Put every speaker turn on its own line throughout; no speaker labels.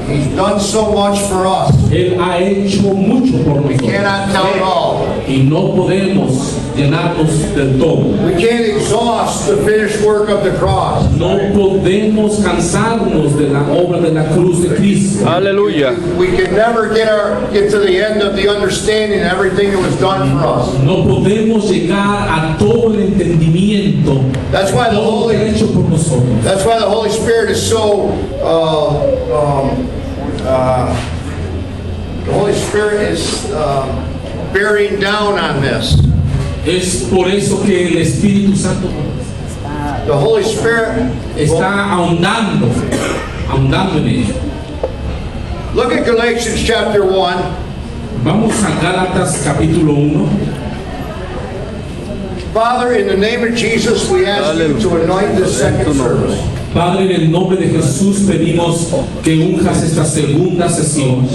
He's done so much for us.
Él ha hecho mucho por
We
nosotros.
cannot tell it all.
Y no podemos llenarnos del todo.
We can't exhaust the finished work of the cross.
No podemos cansarnos de la obra de la cruz de Cristo.
Aleluya.
We can never get to the end of the understanding of everything that was done for us.
No podemos llegar a todo el entendimiento.
That's why the
Todo lo que ha
Holy
hecho por nosotros.
That's why the Holy Spirit is so. The Holy Spirit is bearing down on this.
Es por eso que el Espíritu Santo
The Holy Spirit.
está ahondando en ello.
Look at Galatians chapter 1.
Vamos a Gálatas capítulo 1.
Father, in the name of Jesus, we ask you to anoint this second service.
Padre, en el nombre de Jesús pedimos que unjas esta segunda sesión.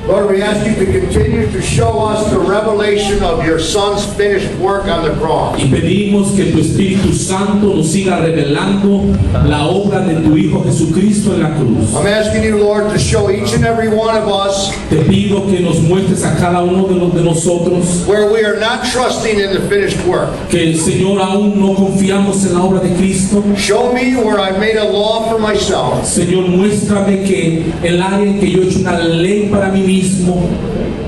Lord, we ask you to continue to show us the revelation of your Son's finished work on the cross.
Y pedimos que tu Espíritu Santo nos siga revelando la obra de tu Hijo Jesucristo en la cruz.
I'm asking you, Lord, to show each and every one of us
Te pido que nos muestres a cada uno de nosotros
where we are not trusting in the finished work.
que, Señor, aún no confiamos en la obra de Cristo.
Show me where I've made a law for myself
Señor, muéstrame que el área en que yo he hecho una ley para mí mismo,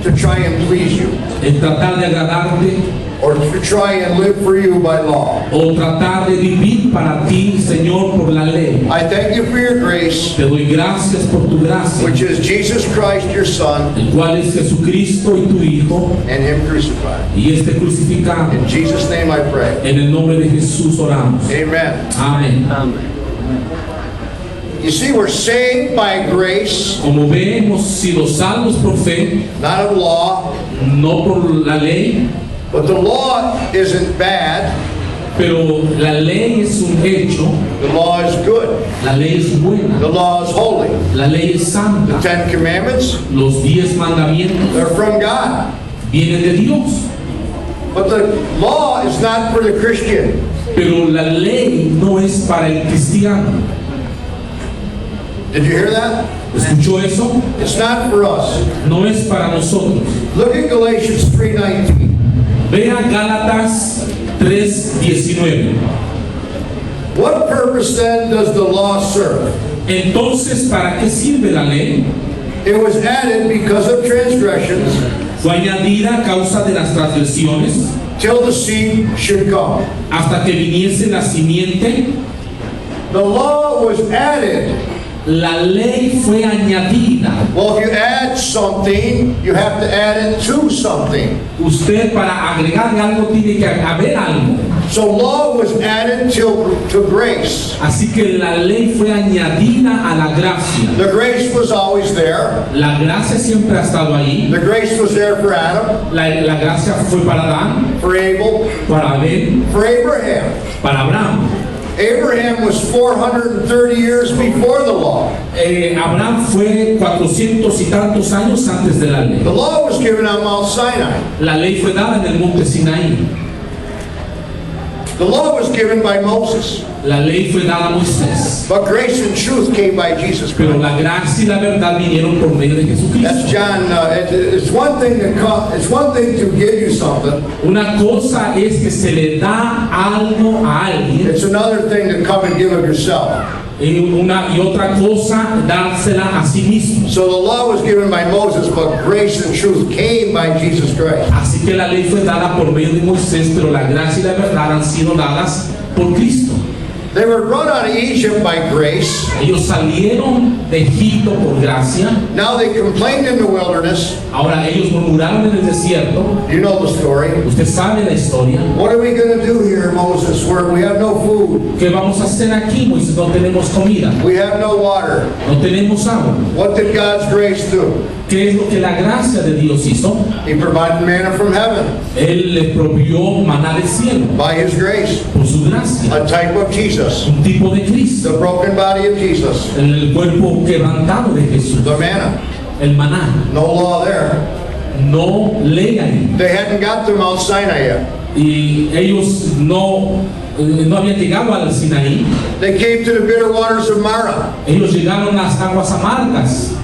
to try and please you,
en tratar de agradarte
or to try and live for you by law.
o tratar de vivir para ti, Señor, por la ley.
I thank you for your grace,
Te doy gracias por tu gracia,
which is Jesus Christ, your Son,
el cual es Jesucristo y tu Hijo,
and Him crucified.
y este crucificado.
In Jesus' name I pray.
En el nombre de Jesús oramos.
Amen.
Amén.
You see, we're saved by grace,
Como ve, hemos sido salvos por fe,
not of law,
no por la ley,
but the law isn't bad.
pero la ley es un hecho,
The law is good.
la ley es buena,
The law is holy.
la ley es santa.
Ten Commandments,
Los 10 mandamientos
they're from God.
vienen de Dios,
But the law is not for the Christian.
pero la ley no es para el cristiano.
Did you hear that?
¿Escuchó eso?
It's not for us.
No es para nosotros.
Look at Galatians 3:19.
Vea Gálatas 3:19.
What purpose then does the law serve?
Entonces, ¿para qué sirve la ley?
It was added because of transgressions
Fue añadida a causa de las transgresiones,
till the seed should come.
hasta que viniese la simiente.
The law was added.
La ley fue añadida.
Well, if you add something, you have to add it to something.
Usted, para agregarle algo, tiene que haber algo.
So law was added to grace.
Así que la ley fue añadida a la gracia.
The grace was always there.
La gracia siempre ha estado ahí.
The grace was there for Adam,
La gracia fue para Adán,
for Abel,
para Abel,
for Abraham.
para Abraham.
Abraham was 430 years before the law.
Abraham fue 400 y tantos años antes de la ley.
The law was given on Mount Sinai.
La ley fue dada en el monte Sinaí.
The law was given by Moses.
La ley fue dada a Moisés.
But grace and truth came by Jesus
Pero
Christ.
la gracia y la verdad vinieron por medio de
That's
Jesucristo.
John. It's one thing it's one thing to give you something.
Una cosa es que se le da algo a alguien
It's another thing to come and give of yourself.
y otra cosa dársela a sí mismo.
So the law was given by Moses, but grace and truth came by Jesus Christ.
Así que la ley fue dada por medio de Moisés, pero la gracia y la verdad han sido dadas por Cristo.
They were brought out of Egypt by grace.
Ellos salieron de Egipto por gracia.
Now they complained in the wilderness.
Ahora ellos murmuraron en el desierto.
You know the story.
Usted sabe la historia.
What are we going to do here, Moses, where we have no food?
¿Qué vamos a hacer aquí, Moisés? No tenemos comida,
We have no water.
no tenemos agua.
What did God's grace do?
¿Qué es lo que la gracia de Dios hizo?
He provided manna from heaven
Él le provió maná del cielo
by His grace,
por su gracia.
a type of Jesus,
Un tipo de Cristo,
the broken body of Jesus,
en el cuerpo quebrantado de Jesús.
the manna.
El maná.
No law there.
No ley ahí.
They hadn't got to Mount Sinai yet.
Y ellos no no habían llegado al Sinaí.
They came to the bitter waters of Marah.
Ellos llegaron a las aguas amargas.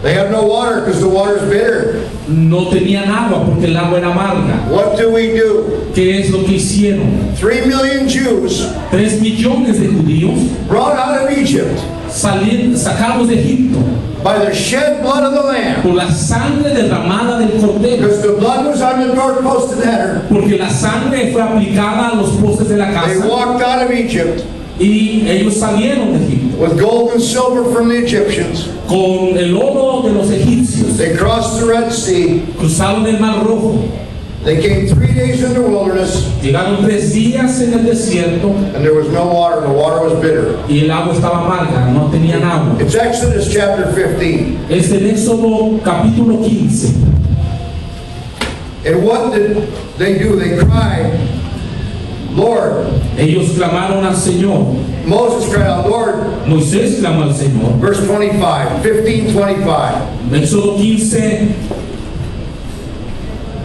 They have no water because the water is bitter.
No tenían agua porque el agua era amarga.
What do we do?
¿Qué es lo que hicieron?
3 million Jews
3 millones de judíos
brought out of Egypt
sacados de Egipto
by the shed blood of the Lamb.
por la sangre derramada del Cordero.
Because the blood was on the doorpost of the header.
Porque la sangre fue aplicada a los postes de la
They
casa.
walked out of Egypt
Y ellos salieron de Egipto
with gold and silver from the Egyptians.
con el oro de los egipcios.
They crossed the Red Sea.
Cruzaron el Mar Rojo.
They came 3 days in the wilderness,
Llegaron 3 días en el desierto
and there was no water. The water was bitter.
y el agua estaba amarga, no tenían agua.
It's Exodus chapter 15.
Es en Éxodo capítulo 15.
And what did they do? They cried, Lord.
Ellos clamaron al Señor.
Moses cried out, Lord.
Moisés clamó al Señor.
Verse 25, 15:25.
Éxodo 15,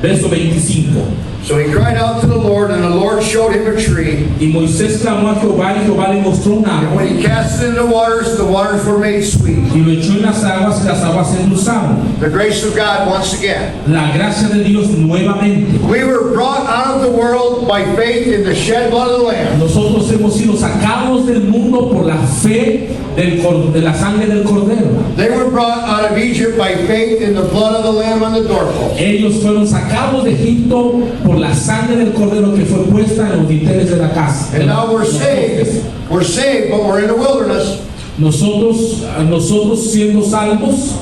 verso 25.
So he cried out to the Lord, and the Lord showed him a tree.
Y Moisés clamó a Jehová y Jehová le mostró un
And
árbol
when he cast it in the waters were made sweet.
y lo echó en las aguas y las aguas se endulzaron.
The grace of God once again.
La gracia de Dios nuevamente.
We were brought out of the world by faith in the shed blood of the Lamb.
Nosotros hemos sido sacados del mundo por la fe de la sangre del Cordero.
They were brought out of Egypt by faith in the blood of the Lamb on the doorpost.
Ellos fueron sacados de Egipto por la sangre del Cordero que fue puesta en los dinteles de la casa.
And now we're saved. We're saved, but we're in the wilderness.
Nosotros siendo salvos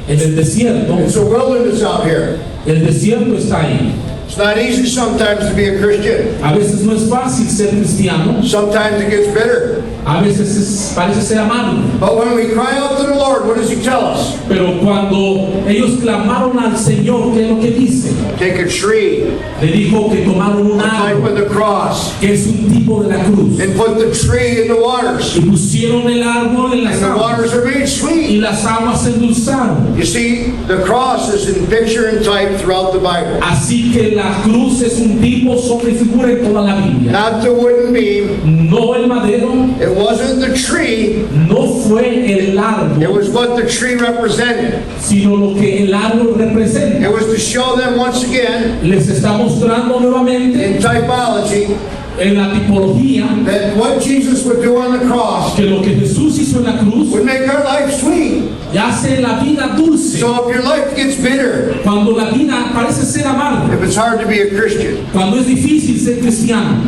en el desierto.
It's a wilderness out here.
El desierto está ahí.
It's not easy sometimes to be a Christian.
A veces no es fácil ser cristiano.
Sometimes it gets bitter.
A veces parece ser amargo.
But when we cry out to the Lord, what does He tell us?
Pero cuando ellos clamaron al Señor, ¿qué es lo que dice?
Take a tree,
Le dijo que tomaron un
a type
árbol,
of the cross,
que es un tipo de la cruz,
and put the tree in the waters.
y pusieron el árbol en las
And the
aguas,
waters are made
y
sweet.
las aguas se endulzaron.
You see, the cross is in picture and type throughout the Bible.
Así que la cruz es un tipo, sombra y figura en toda la Biblia.
Not the wooden beam.
No el madero,
It wasn't the tree.
no fue el
It
árbol,
was what the tree represented.
sino lo que el árbol representa.
It was to show them once again,
Les está mostrando nuevamente
in typology,
en la tipología
that what Jesus would do on the cross
que lo que Jesús hizo en la cruz
would make our life sweet.
hace la vida dulce.
So if your life gets bitter,
Cuando la vida parece ser amarga,
if it's hard to be a Christian,
cuando es difícil ser cristiano,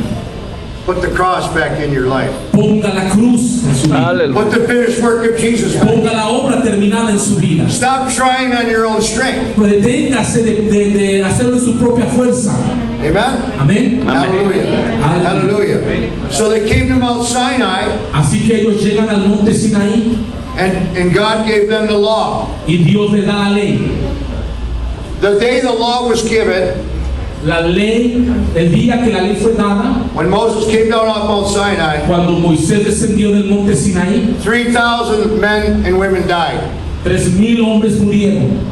put the cross back in your life.
ponga la cruz en su vida.
Put the finished work of Jesus back.
Ponga la obra terminada en su vida.
Stop trying on your own strength.
Deténgase de hacerlo en su propia fuerza.
Amen?
Amén.
Hallelujah. Hallelujah. So they came to Mount Sinai,
Así que ellos llegan al monte Sinaí
and God gave them the law.
y Dios les da la ley.
The day the law was given,
La ley, el día que la ley fue dada,
when Moses came down off Mount Sinai,
cuando Moisés descendió del monte Sinaí,
3,000 men and women died.
3,000 hombres murieron.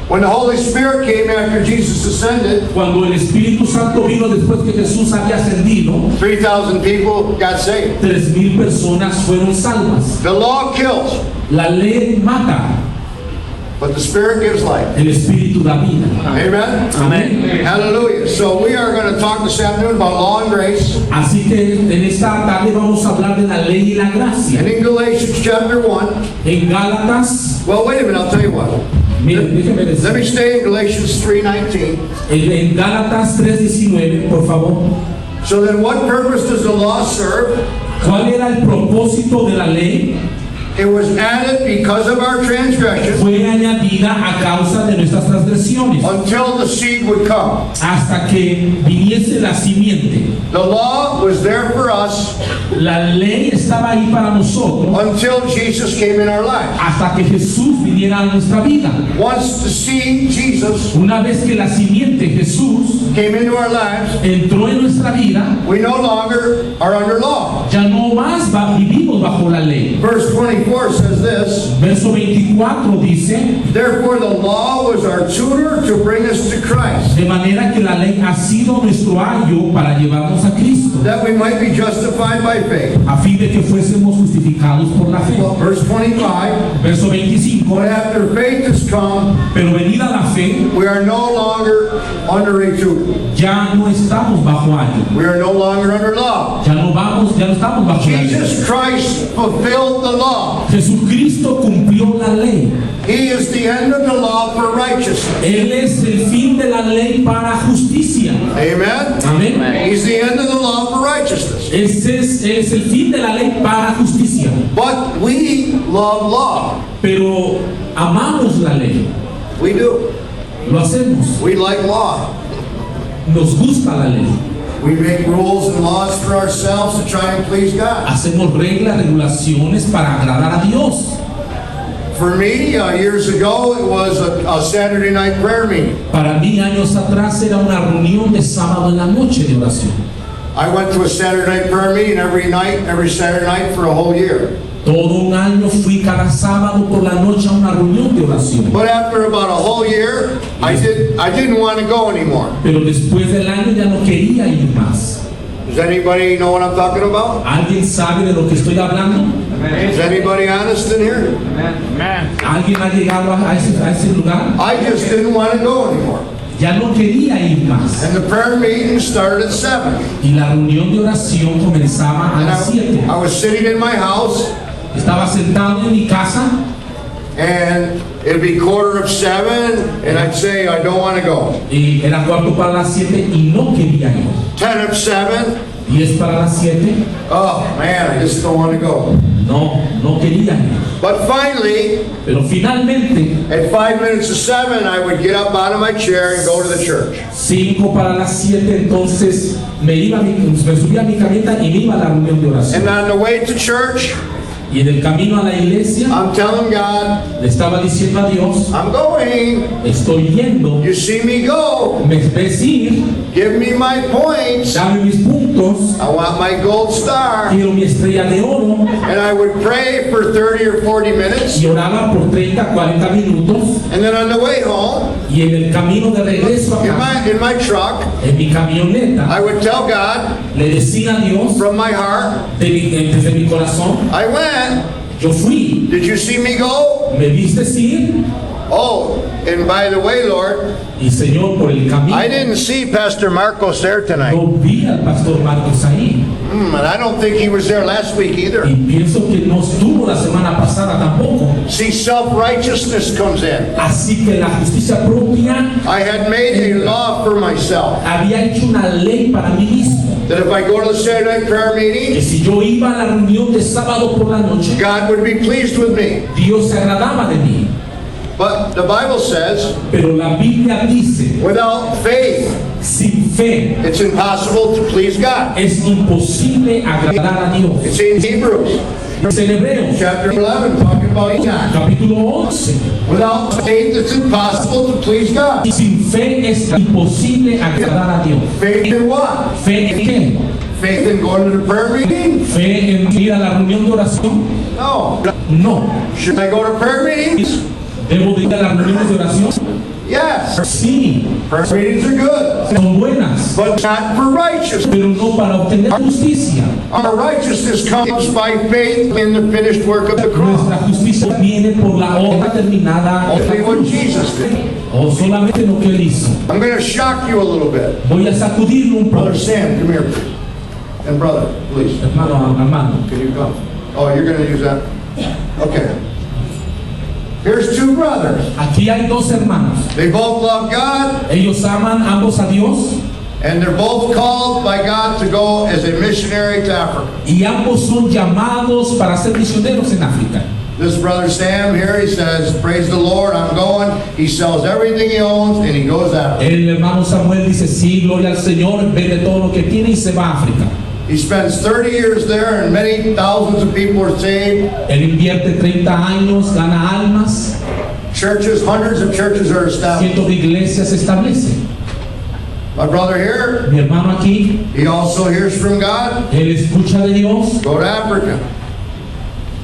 When the Holy Spirit came after Jesus ascended,
Cuando el Espíritu Santo vino después que Jesús había ascendido,
3,000 people got saved.
3,000 personas fueron salvas.
The law kills,
La ley mata,
but the Spirit gives life.
el Espíritu da vida.
Amen?
Amén.
Hallelujah. So we are going to talk this afternoon about law and grace.
Así que en esta tarde vamos a hablar de la ley y la gracia.
And in Galatians chapter 1,
En Gálatas,
well, wait a minute, I'll tell you what.
miren, déjenme
Let
decir,
me stay in Galatians 3:19.
en Gálatas 3:19, por favor.
So then what purpose does the law serve?
¿Cuál era el propósito de la ley?
It was added because of our transgressions
Fue añadida a causa de nuestras transgresiones,
until the seed would come.
hasta que viniese la simiente.
The law was there for us
La ley estaba ahí para nosotros
until Jesus came in our lives.
hasta que Jesús viniera a nuestra vida.
Once the seed, Jesus,
Una vez que la simiente Jesús
came into our lives,
entró en nuestra vida,
we no longer are under law.
ya no más vivimos bajo la ley.
Verse 24 says this,
Verso 24 dice,
therefore the law was our tutor to bring us to Christ,
de manera que la ley ha sido nuestro ayo para llevarnos a Cristo,
that we might be justified by faith.
a fin de que fuésemos justificados por la fe.
Verse 25,
Verso 25,
but after faith has come,
pero venida la fe,
we are no longer under a tutor.
ya no estamos bajo ayo,
We are no longer under law.
ya no estamos bajo la ley.
Jesus Christ fulfilled the law.
Jesucristo cumplió la ley.
He is the end of the law for righteousness.
Él es el fin de la ley para justicia.
Amen?
Amén.
He's the end of the law for righteousness.
Ese es el fin de la ley para justicia.
But we love law.
Pero amamos la ley.
We do.
Lo hacemos.
We like law.
Nos gusta la ley.
We make rules and laws for ourselves to try and please God.
Hacemos reglas, regulaciones para agradar a Dios.
For me, years ago, it was a Saturday night prayer meeting.
Para mí, años atrás, era una reunión de sábado en la noche de oración.
I went to a Saturday night prayer meeting every Saturday night for a whole year.
Todo un año fui cada sábado por la noche a una reunión de oración.
But after about a whole year, I didn't want to go anymore.
Pero después del año ya no quería ir más.
Does anybody know what I'm talking about?
¿Alguien sabe de lo que estoy hablando?
Is anybody honest in here?
¿Alguien ha llegado a ese lugar?
I just didn't want to go anymore.
Ya no quería ir más.
And the prayer meeting started at 7.
Y la reunión de oración comenzaba a
And
las 7.
I was sitting in my house,
Estaba sentado en mi casa
and it'd be 6:45, and I'd say, I don't want to go.
y era cuarto para las 7 y no quería ir.
7:10,
10 para las 7,
oh man, I just don't want to go.
no quería ir.
But finally,
Pero finalmente,
at 5 minutes to 7, I would get up out of my chair and go to the church.
5 para las 7, entonces me subía a mi camioneta y me iba a la reunión de oración.
And on the way to church,
Y en el camino a la iglesia
I'm telling God,
le estaba diciendo a Dios,
I'm going.
estoy yendo,
You see me go.
me ves ir,
Give me my points.
dame mis puntos,
I want my gold star.
quiero mi estrella de oro.
And I would pray for 30 or 40 minutes.
Y oraba por 30, 40 minutos.
And then on the way home,
Y en el camino de regreso a casa,
in my truck,
en mi camioneta,
I would tell God
le decía a Dios
from my heart,
desde mi corazón,
I went.
yo fui,
Did you see me go?
me viste ir,
Oh, and by the way, Lord,
y Señor, por el camino,
I didn't see Pastor Marcos there tonight.
no vi al pastor Marcos ahí.
And I don't think he was there last week either.
Y pienso que no estuvo la semana pasada tampoco.
See, self-righteousness comes in.
Así que la justicia propia
I had made a law for myself
había hecho una ley para mí mismo.
that if I go to the Saturday night prayer
Que
meeting,
si yo iba a la reunión de sábado por la noche,
God would be pleased with me.
Dios se agradaba de mí.
But the Bible says,
Pero la Biblia dice,
without faith,
sin fe
it's impossible to please God.
es imposible agradar a Dios.
It's in Hebrews
Es en Hebreos,
chapter 11, talking about Enoch.
capítulo 11.
Without faith, it's impossible to please God.
Sin fe es imposible agradar a Dios.
Faith in what?
¿Fe en qué?
Faith in going to the prayer meeting?
¿Fe en ir a la reunión de oración?
No.
No.
Should I go to prayer meetings?
¿Debo de ir a las reuniones de oración?
Yes.
Sí,
Prayer meetings are good,
son buenas,
but not for righteousness.
pero no para obtener justicia.
Our righteousness comes by faith in the finished work of the cross.
Nuestra justicia viene por la obra terminada de
Only
la
what
cruz.
Jesus did.
O solamente lo que él hizo.
I'm going to shock you a little bit.
Voy a sacudirlo un poco.
Brother Sam, come here, please. And brother, please.
Hermano, hermano.
Can you come? Oh, you're going to use that? Okay. Here's two brothers.
Aquí hay dos hermanos.
They both love God,
Ellos aman ambos a Dios
and they're both called by God to go as a missionary to Africa.
y ambos son llamados para ser misioneros en África.
This brother Sam here, he says, praise the Lord, I'm going. He sells everything he owns and he goes out.
El hermano Samuel dice, sí, gloria al Señor, vende todo lo que tiene y se va a África.
He spends 30 years there and many thousands of people are saved.
Él invierte 30 años, gana almas,
Churches, hundreds of churches are established.
cientos de iglesias se establecen.
My brother here,
Mi hermano aquí,
he also hears from God.
él escucha de Dios,
Go to Africa.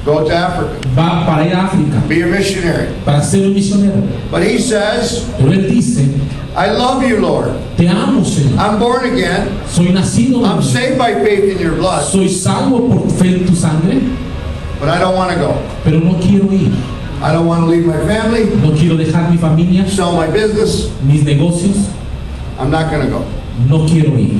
Go to Africa.
va para ir a África,
Be a missionary.
para ser un misionero.
But he says,
Pero él dice,
I love you, Lord.
te amo, Señor.
I'm born again.
Soy nacido de
I'm
nuevo.
saved by faith in your blood.
Soy salvo por fe en tu sangre,
But I don't want to go.
pero no quiero ir.
I don't want to leave my family,
No quiero dejar mi familia,
sell my business.
mis negocios.
I'm not going to go.
No quiero ir.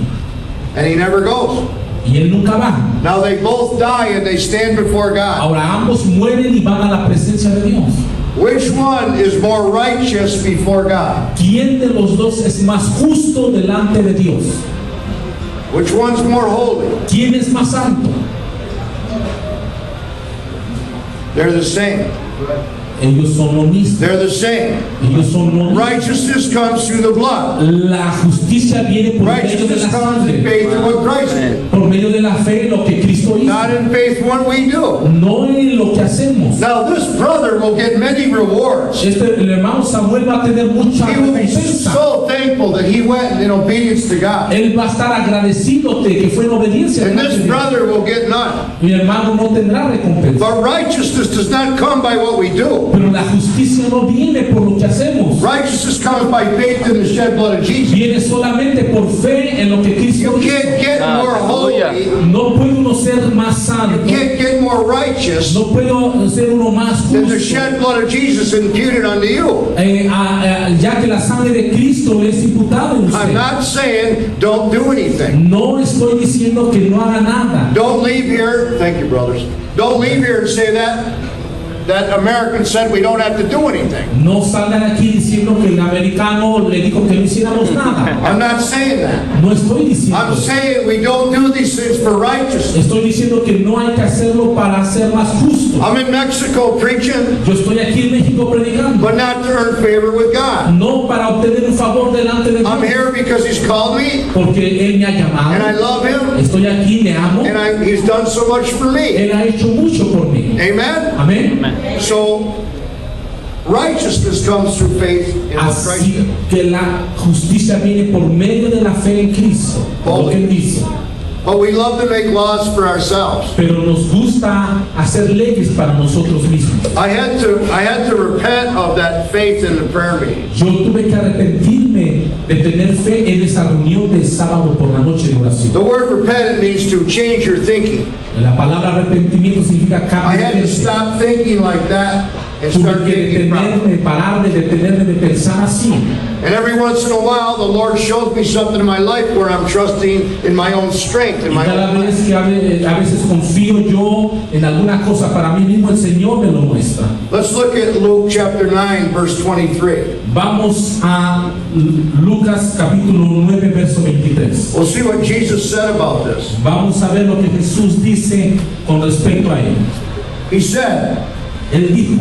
And he never goes.
Y él nunca va.
Now they both die and they stand before God.
Ahora ambos mueren y van a la presencia de Dios.
Which one is more righteous before God?
¿Quién de los dos es más justo delante de Dios?
Which one's more holy?
¿Quién es más santo?
They're the same.
Ellos son lo mismo.
They're the same.
Ellos son lo mismo.
Righteousness comes through the blood.
La justicia viene por medio de
Righteousness
la
comes in
sangre,
faith in what Christ did.
por medio de la fe en lo que Cristo hizo,
Not in faith in what we do.
no en lo que hacemos.
Now this brother will get many rewards.
El hermano Samuel va a tener mucha
He will be
recompensa.
so thankful that he went in obedience to God.
Él va a estar agradecido de que fue en obediencia.
And
delante
this
de Dios.
brother will get none.
Mi hermano no tendrá recompensa.
But righteousness does not come by what we do.
Pero la justicia no viene por lo que hacemos.
Righteousness comes by faith in the shed blood of Jesus.
Viene solamente por fe en lo que Cristo
You
hizo.
can't get more holy.
No puede uno ser más santo.
You can't get more righteous
No puede ser uno más
than the
justo.
shed blood of Jesus imputed unto you.
Ya que la sangre de Cristo es imputada en
I'm
usted.
not saying don't do anything.
No estoy diciendo que no haga nada.
Don't leave here. Thank you, brothers. Don't leave here and say that American said we don't have to do anything.
No salgan aquí diciendo que el americano le dijo que no hiciéramos nada.
I'm not saying that.
No estoy diciendo
I'm
eso.
saying we don't do these things for righteousness.
Estoy diciendo que no hay que hacerlo para ser más justo.
I'm in Mexico preaching,
Yo estoy aquí en México predicando,
but not to earn favor with God.
no para obtener un favor delante de
I'm
Dios,
here because He's called me,
porque Él me ha
and I
llamado.
love Him,
Estoy aquí, me amo.
and He's done so much for me.
Él ha hecho mucho por mí.
Amen?
Amén.
So, righteousness comes through faith in what Christ
Así
did.
que la justicia viene por medio de la fe en Cristo, lo que Él dice.
But we love to make laws for ourselves.
Pero nos gusta hacer leyes para nosotros mismos.
I had to repent of that faith in the prayer meeting.
Yo tuve que arrepentirme de tener fe en esa reunión de sábado por la noche de oración.
The word repent means to change your thinking.
La palabra arrepentimiento significa
I
cambio
had
de
to
mente.
stop thinking like that and start
Tuve que
thinking properly.
detenerme, parar de detenerme de pensar así.
And every once in a while, the Lord shows me something in my life where I'm trusting in my own strength, in
Y
my
cada
own life.
vez que a veces confío yo en alguna cosa para mí mismo, el Señor me lo muestra.
Let's look at Luke chapter 9, verse 23.
Vamos a Lucas capítulo 9, verso 23.
We'll see what Jesus said about this.
Vamos a ver lo que Jesús dice con respecto a él.
He said,
Él dijo,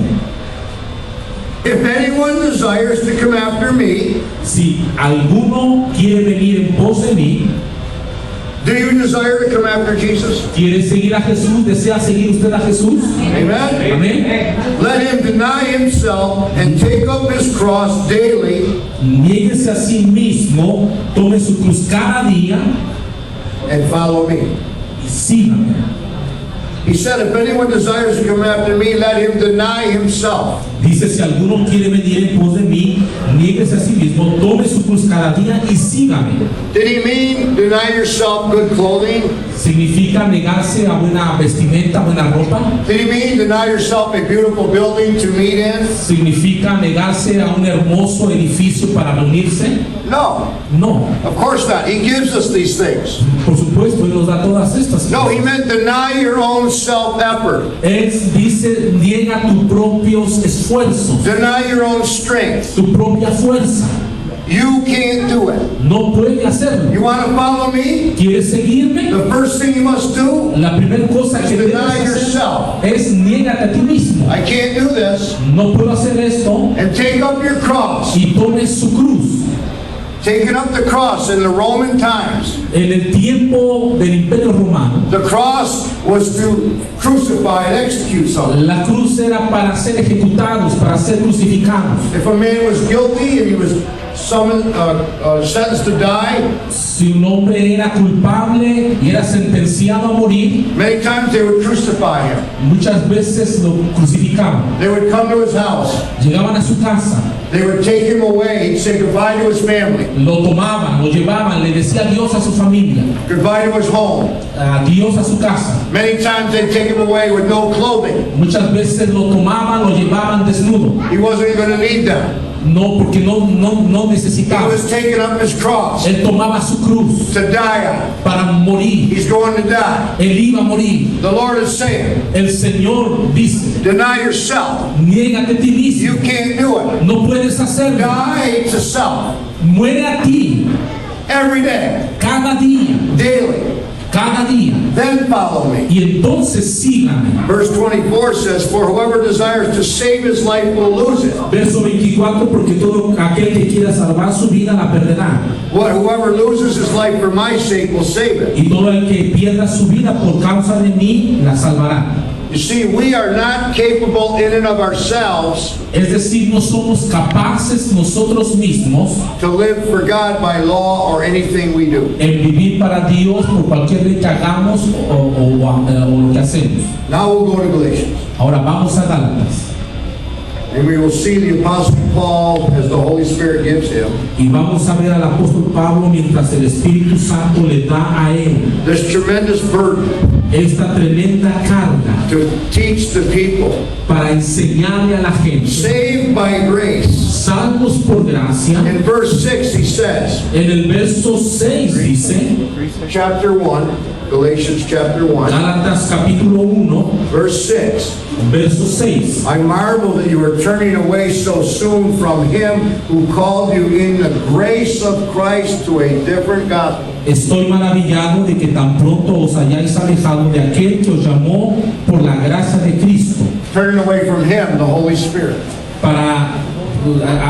if anyone desires to come after me,
si alguno quiere venir en pos de mí,
do you desire to come after Jesus?
quiere seguir a Jesús, desea seguir usted a Jesús,
Amen?
amén,
Let him deny himself and take up his cross daily
niéguese a sí mismo, tome su cruz cada día
and follow me.
y sígame.
He said, if anyone desires to come after me, let him deny himself.
Dice, si alguno quiere venir en pos de mí, niéguese a sí mismo, tome su cruz cada día y sígame.
Did he mean deny yourself good clothing?
Significa negarse a buena vestimenta, buena ropa.
Did he mean deny yourself a beautiful building to meet in?
Significa negarse a un hermoso edificio para reunirse.
No,
No,
of course not. He gives us these things.
por supuesto, Él nos da todas estas
No, he
cosas.
meant deny your own self-effort.
Él dice, niega tus propios esfuerzos,
Deny your own strength.
tu propia fuerza.
You can't do it.
No puede hacerlo.
You want to follow me?
¿Quieres seguirme?
The first thing you must do,
La primera cosa que debes
deny
hacer
yourself.
es niégate a ti mismo.
I can't do this.
No puedo hacer esto.
And take up your cross.
Y tome su cruz.
Taking up the cross in the Roman times.
En el tiempo del Imperio Romano,
The cross was to crucify and execute someone.
la cruz era para ser ejecutados, para ser crucificados.
If a man was guilty and he was sentenced to die,
Si un hombre era culpable y era sentenciado a morir,
many times they would crucify him.
muchas veces lo crucificaban.
They would come to his house.
Llegaban a su casa,
They would take him away. He'd say goodbye to his family,
lo tomaban, lo llevaban, le decía adiós a su familia,
goodbye to his home.
adiós a su casa.
Many times they'd take him away with no clothing.
Muchas veces lo tomaban, lo llevaban desnudo.
He wasn't going to need them.
No, porque no
He
necesitaba.
was taking up his cross
Él tomaba su cruz
to die on.
para morir.
He's going to die.
Él iba a morir.
The Lord is saying,
El Señor dice,
deny yourself.
niégate a ti mismo.
You can't do it.
No puedes hacerlo.
Die to self
Muere a ti
every day,
cada día,
daily.
cada día.
Then follow me.
Y entonces síganme.
Verse 24 says, for whoever desires to save his life will lose it.
Verso 24, porque todo aquel que quiera salvar su vida la perderá.
Whoever loses his life for my sake will save it.
Y todo el que pierda su vida por causa de mí la salvará.
You see, we are not capable in and of ourselves
Es decir, no somos capaces nosotros mismos
to live for God by law or anything we do.
en vivir para Dios por cualquier ley que hagamos o lo que hacemos.
Now we'll go to Galatians.
Ahora vamos a Gálatas
And we will see the Apostle Paul as the Holy Spirit gives him.
y vamos a ver al apóstol Pablo mientras el Espíritu Santo le da a él
This tremendous burden
esta tremenda carga
to teach the people.
para enseñarle a la gente,
Saved by grace.
salvos por gracia.
In verse 6 he says,
En el verso 6 dice,
chapter 1, Galatians chapter 1,
Gálatas capítulo 1,
verse 6.
verso 6.
I marvel that you are turning away so soon from him who called you in the grace of Christ to a different gospel.
Estoy maravillado de que tan pronto os hayáis alejado de aquel que os llamó por la gracia de Cristo
Turning away from him, the Holy Spirit.
para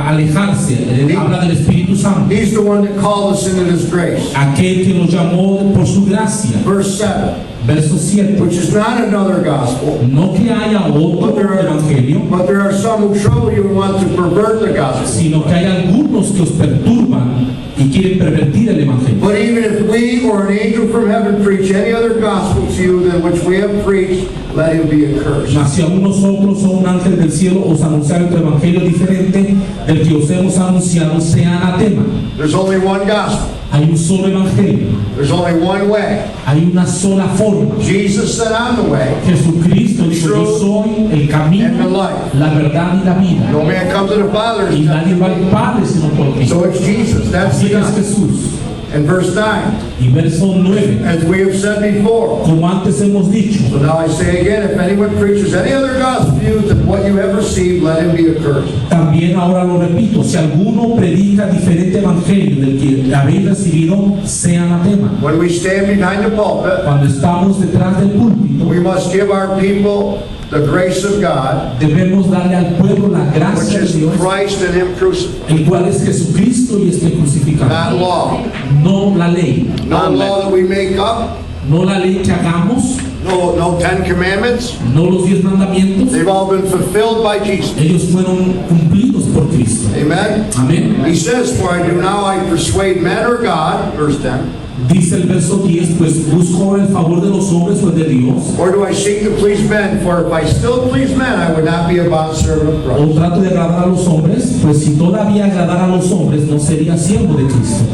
alejarse. Habla del Espíritu Santo,
He's the one that called us into this grace.
aquel que nos llamó por su gracia.
Verse 7,
Verso 7.
which is not another gospel,
No que haya otro evangelio,
but there are some who trouble you and want to pervert the gospel.
sino que hay algunos que os perturban y quieren pervertir el evangelio.
But even if we or an angel from heaven preach any other gospel to you than which we have preached, let him be accursed.
Mas si aún nosotros o un ángel del cielo os anunciar otro evangelio diferente del que os hemos anunciado, sea anatema.
There's only one gospel.
Hay un solo evangelio,
There's only one way.
hay una sola forma.
Jesus said, I'm the way.
Jesucristo dijo, yo soy el camino, la verdad y la vida.
No man comes to the Father.
Y nadie va al Padre sino por mí.
So it's Jesus. That's
Así
the
es
gospel.
Jesús.
And verse 9,
Y verso 9,
as we have said before.
como antes hemos dicho,
So now I say again, if anyone preaches any other gospel to you than what you have received, let him be accursed.
también ahora lo repito, si alguno predica diferente evangelio del que habéis recibido, sea anatema.
When we stand behind the pulpit,
Cuando estamos detrás del púlpito,
we must give our people the grace of God,
debemos darle al pueblo la
which
gracia de
is
Dios,
Christ and him crucified.
el cual es Jesucristo y este
Not
crucificado.
law.
No la ley,
No law that we make up.
no la ley que hagamos,
No 10 commandments.
no los 10 mandamientos.
They've all been fulfilled by Jesus.
Ellos fueron cumplidos por Cristo.
Amen.
Amén.
He says, for I do now I persuade men or God, verse 10,
Dice el verso 10, pues busco el favor de los hombres o el de Dios,
or do I seek to please men? For if I still please men, I would not be a bondservant of Christ.
o trato de agradar a los hombres, pues si todavía agradar a los hombres, no sería siervo de Cristo.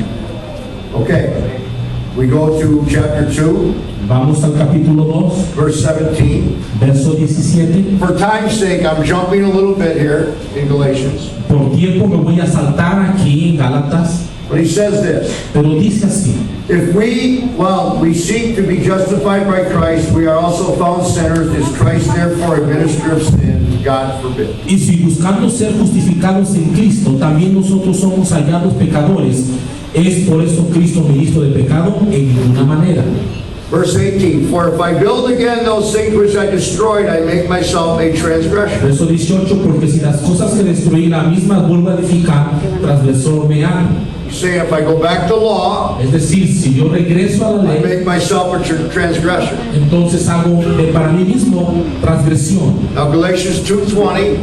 Okay, we go to chapter 2,
Vamos al capítulo 2,
verse 17.
verso 17.
For time's sake, I'm jumping a little bit here in Galatians.
Por tiempo me voy a saltar aquí en Gálatas,
But he says this,
pero dice así:
if we seek to be justified by Christ, we are also found sinners. Is Christ therefore a minister of sin? God forbid.
y si buscando ser justificados en Cristo, también nosotros somos hallados pecadores, ¿es por eso Cristo ministro de pecado? En ninguna manera.
Verse 18, for if I build again those things which I destroyed, I make myself a transgressor.
Verso 18, porque si las cosas que destruí las mismas vuelvo a edificar, transgresor me hago.
He's saying if I go back to law,
Es decir, si yo regreso a la
I
ley,
make myself a transgressor.
entonces hago para mí mismo transgresión.
Now Galatians 2:20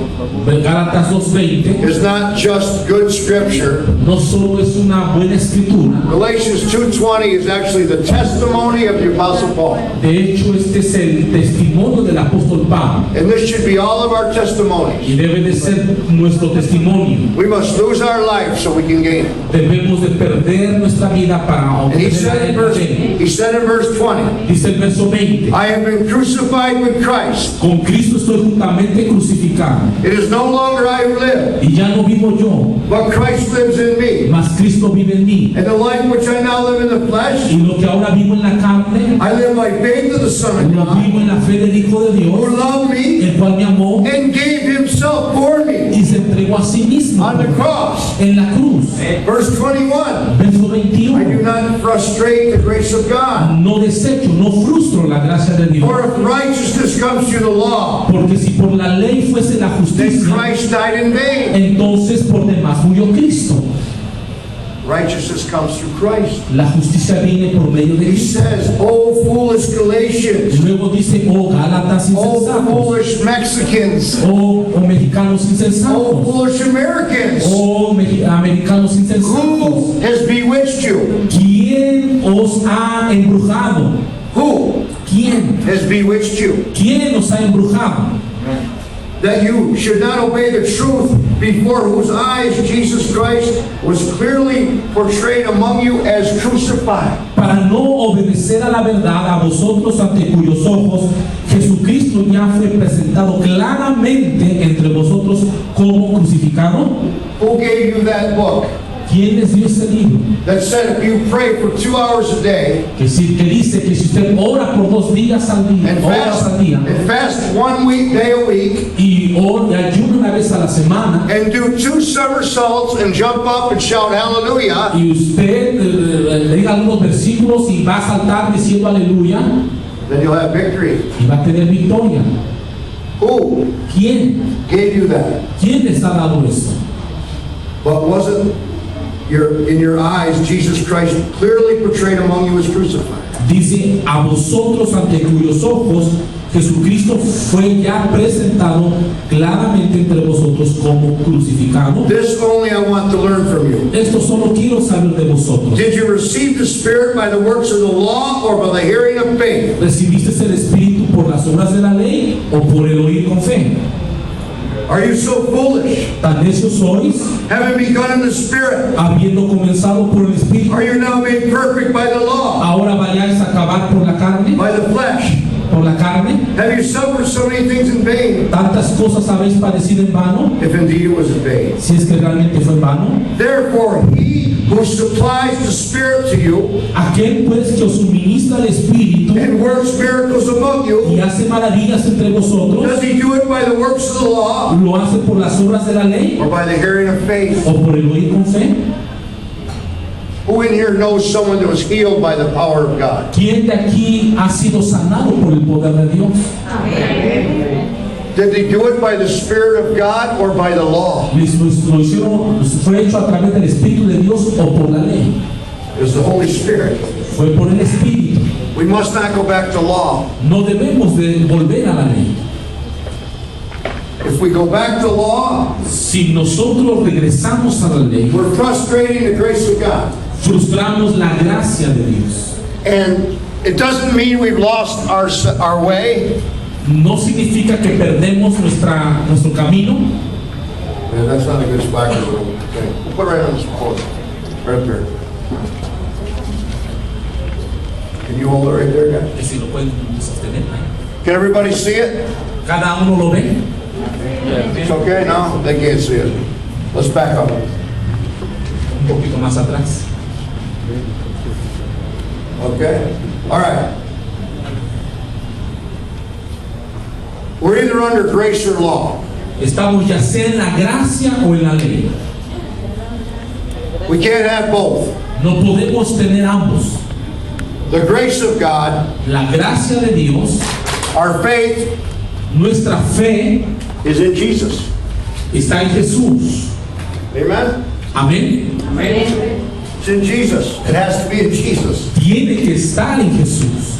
Gálatas 2:20
is not just good scripture.
no solo es una buena escritura,
Galatians 2:20 is actually the testimony of the Apostle Paul.
de hecho este es el testimonio del apóstol Pablo
And this should be all of our
y
testimonies.
debe de ser nuestro testimonio.
We must lose our life so we can gain it.
Debemos de perder nuestra vida para
And he
obtener
said
el
in verse,
evangelio.
he said in verse 20,
Dice el verso 20,
I have been crucified with Christ.
con Cristo estoy juntamente crucificado
It is no longer I who live,
y ya no vivo yo,
but Christ lives in me.
mas Cristo vive en mí.
And the life which I now live in the flesh,
Y lo que ahora vivo en la carne,
I live by faith of the Son of
lo
God,
vivo en la fe del Hijo de
who
Dios,
loved me
el cual me amó
and gave himself for me
y se entregó a sí mismo
on the cross.
en la cruz.
Verse 21,
Verso
I do
21.
not frustrate the grace of God.
No desecho, no frustro la gracia de Dios.
For if righteousness comes through the law,
Porque si por la ley fuese la
then
justicia,
Christ died in vain.
entonces por demás murió Cristo.
Righteousness comes through Christ.
La justicia viene por medio de
He
Cristo.
says, oh foolish
Y
Galatians,
luego dice, oh Gálatas
oh
insensatos,
foolish Mexicans,
oh mexicanos
oh
insensatos,
foolish Americans,
oh americanos insensatos.
who has bewitched you?
¿Quién os ha embrujado?
Who
¿Quién?
has bewitched you?
¿Quién os ha embrujado?
That you should not obey the truth, before whose eyes Jesus Christ was clearly portrayed among you as crucified.
Para no obedecer a la verdad, a vosotros ante cuyos ojos Jesucristo ya fue presentado claramente entre vosotros como crucificado.
Who gave you that book
¿Quién les dio ese libro?
that said if you pray for 2 hours a day
Que dice que si usted ora por 2 días al día,
and
horas al día,
fast 1 day a week
y ayuna una vez a la semana,
and do 2 somersaults and jump up and shout hallelujah,
y usted diga algunos versículos y va a saltar diciendo aleluya,
then you'll have victory.
y va a tener victoria.
Who
¿Quién?
gave you that?
¿Quién les ha dado eso?
But wasn't in your eyes Jesus Christ clearly portrayed among you as crucified?
Dice, a vosotros ante cuyos ojos Jesucristo fue ya presentado claramente entre vosotros como crucificado.
This only I want to learn from you.
Esto solo quiero saber de vosotros.
Did you receive the Spirit by the works of the law or by the hearing of faith?
¿Recibiste el Espíritu por las obras de la ley o por el oír con fe?
Are you so foolish?
¿Tan necios sois?
Having begun in the Spirit,
Habiendo comenzado por el Espíritu,
are you now made perfect by the law,
ahora vayáis a acabar por la carne,
by the flesh?
por la carne.
Have you suffered so many things in vain?
¿Tantas cosas habéis padecido en vano?
If indeed it was in vain.
Si es que realmente fue en vano.
Therefore, he who supplies the Spirit to you
Aquel pues que os suministra el Espíritu
and works miracles among you,
y hace maravillas entre vosotros,
does he do it by the works of the law
¿lo hace por las obras de la ley
or by the hearing of faith?
o por el oír con fe?
Who in here knows someone that was healed by the power of God?
¿Quién de aquí ha sido sanado por el poder de Dios?
Did they do it by the Spirit of God or by the law?
Lo hicieron, fue hecho a través del Espíritu de Dios o por la ley.
It was the Holy Spirit.
Fue por el Espíritu.
We must not go back to law.
No debemos de volver a la ley.
If we go back to law,
Si nosotros regresamos a la ley,
we're frustrating the grace of God.
frustramos la gracia de Dios.
And it doesn't mean we've lost our way.
No significa que perdemos nuestro camino.
Yeah, that's not a good spot. Okay. We'll put it right on the support. Right up here. Can you hold it right there, guys?
Que si lo pueden sostener ahí.
Can everybody see it?
Cada uno lo ve.
It's okay? No? They can't see it. Let's back up.
Un poquito más atrás.
Okay? All right. We're either under grace or law.
Estamos ya sea en la gracia o en la ley.
We can't have both.
No podemos tener ambos.
The grace of God,
La gracia de Dios,
our faith,
nuestra fe
is in Jesus.
está en Jesús.
Amen?
Amén.
It's in Jesus. It has to be in Jesus.
Tiene que estar en Jesús.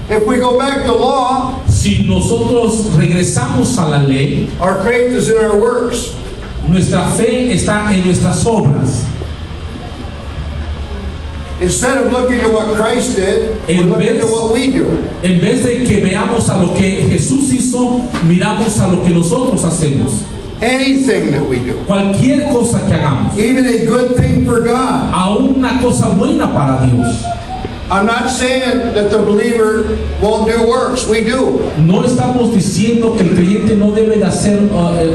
If we go back to law,
Si nosotros regresamos a la ley,
our faith is in our works.
nuestra fe está en nuestras obras.
Instead of looking at what Christ did, we're looking at what we do.
En vez de que veamos a lo que Jesús hizo, miramos a lo que nosotros hacemos.
Anything that we do,
Cualquier cosa que hagamos,
even a good thing for God.
aún una cosa buena para Dios.
I'm not saying that the believer won't do works. We do.
No estamos diciendo que el creyente no debe de hacer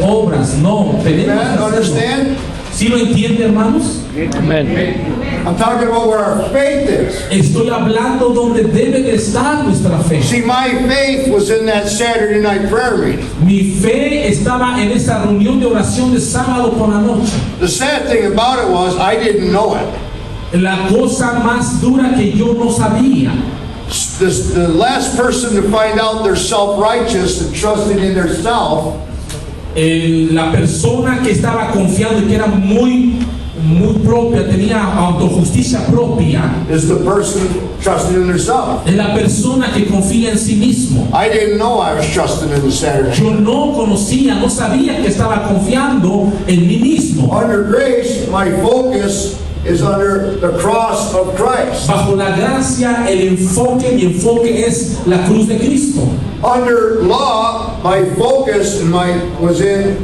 obras, no, tenemos que
Amen?
hacerlo.
Understand?
¿Sí lo entiende, hermanos?
I'm talking about where our faith is.
Estoy hablando donde debe de estar nuestra fe.
See, my faith was in that Saturday night prayer meeting.
Mi fe estaba en esa reunión de oración de sábado por la noche.
The sad thing about it was I didn't know it.
La cosa más dura que yo no sabía.
The last person to find out they're self-righteous and trusting in their self
La persona que estaba confiando y que era muy propia, tenía autojusticia propia,
is the person trusting in their self.
es la persona que confía en sí mismo.
I didn't know I was trusting in the Saturday.
Yo no conocía, no sabía que estaba confiando en mí mismo.
Under grace, my focus is under the cross of Christ.
Bajo la gracia, mi enfoque es la cruz de Cristo.
Under law, my focus was in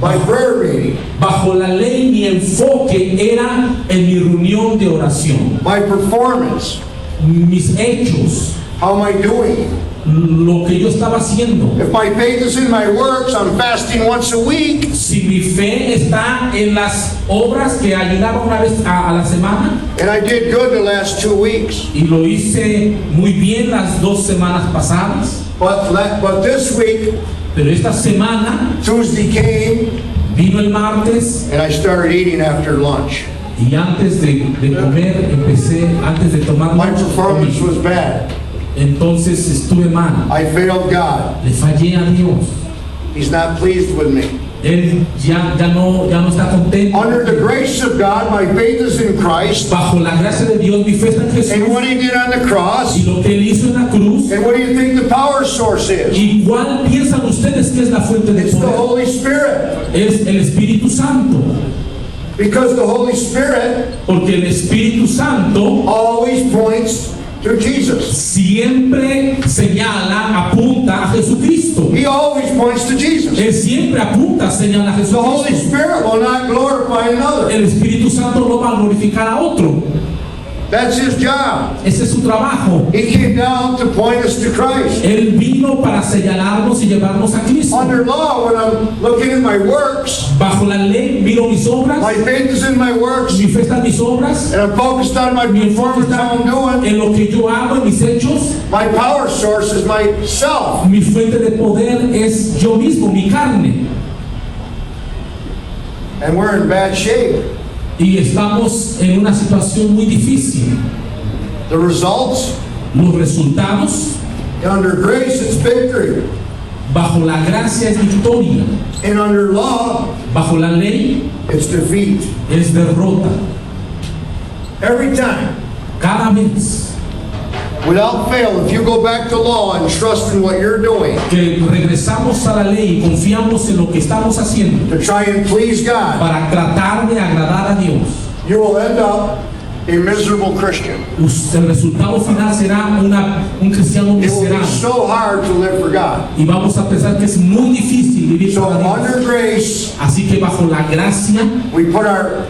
my prayer meeting.
Bajo la ley, mi enfoque era en mi reunión de oración.
My performance,
Mis hechos,
how am I doing?
lo que yo estaba haciendo.
If my faith is in my works, I'm fasting once a week.
Si mi fe está en las obras que ayudaba una vez a la semana,
And I did good the last 2 weeks.
y lo hice muy bien las 2 semanas pasadas,
But this week,
pero esta semana
Tuesday came,
vino el martes
and I started eating after lunch.
y antes de comer antes de tomar
My
lunch,
performance
comí.
was bad.
Entonces estuve mal,
I failed God.
le fallé a Dios.
He's not pleased with me.
Él ya no está contento.
Under the grace of God, my faith is in Christ.
Bajo la gracia de Dios, mi fe está en
And
Jesús.
what He did on the cross.
Y lo que él hizo en la cruz.
And what do you think the power source is?
¿Y cuál piensan ustedes que es la fuente de
It's the
poder?
Holy Spirit.
Es el Espíritu Santo.
Because the Holy Spirit
Porque el Espíritu Santo
always points to Jesus.
siempre señala, apunta a Jesucristo.
He always points to Jesus.
Él siempre apunta, señala a
The Holy
Jesucristo.
Spirit will not glorify another.
El Espíritu Santo no va a glorificar a otro.
That's His job.
Ese es su trabajo.
He came down to point us to Christ.
Él vino para señalarnos y llevarnos a Cristo.
Under law, when I'm looking at my works,
Bajo la ley miro mis obras,
my faith is in my works,
mi fe está en mis obras,
and I'm focused on my
mi enfoque
performance, how I'm doing.
en lo que yo hago, en mis hechos.
My power source is myself.
Mi fuente de poder es yo mismo, mi carne.
And we're in bad shape.
Y estamos en una situación muy difícil.
The results,
Los resultados,
under grace, it's victory.
bajo la gracia es victoria,
And under law,
bajo la ley
it's defeat.
es derrota.
Every time.
Cada vez
Without fail, if you go back to law and trust in what you're doing
que regresamos a la ley y confiamos en lo que estamos haciendo
to try and please God,
para tratar de agradar a Dios,
you will end up a miserable Christian.
el resultado final será un cristiano
It will be
miserable.
so hard to live for God.
Y vamos a pensar que es muy difícil vivir
So
para Dios.
under grace,
Así que bajo la gracia
we put our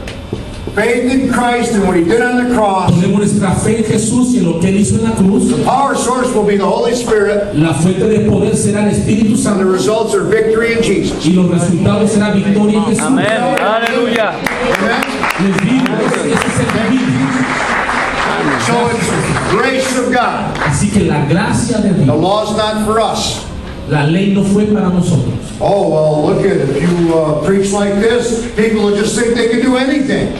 faith in Christ and what He did on the cross.
ponemos nuestra fe en Jesús y en lo que Él hizo en la cruz.
Our source will be the Holy Spirit,
La fuente de poder será el Espíritu
and the
Santo
results are victory in Jesus.
y los resultados será victoria en Jesús.
Amén. Aleluya.
Amen?
Les digo, ese es el camino.
So it's grace of God.
Así que la gracia de
The
Dios,
law's not for us.
la ley no fue para nosotros.
Oh, well, look at it. If you preach like this, people will just think they can do anything.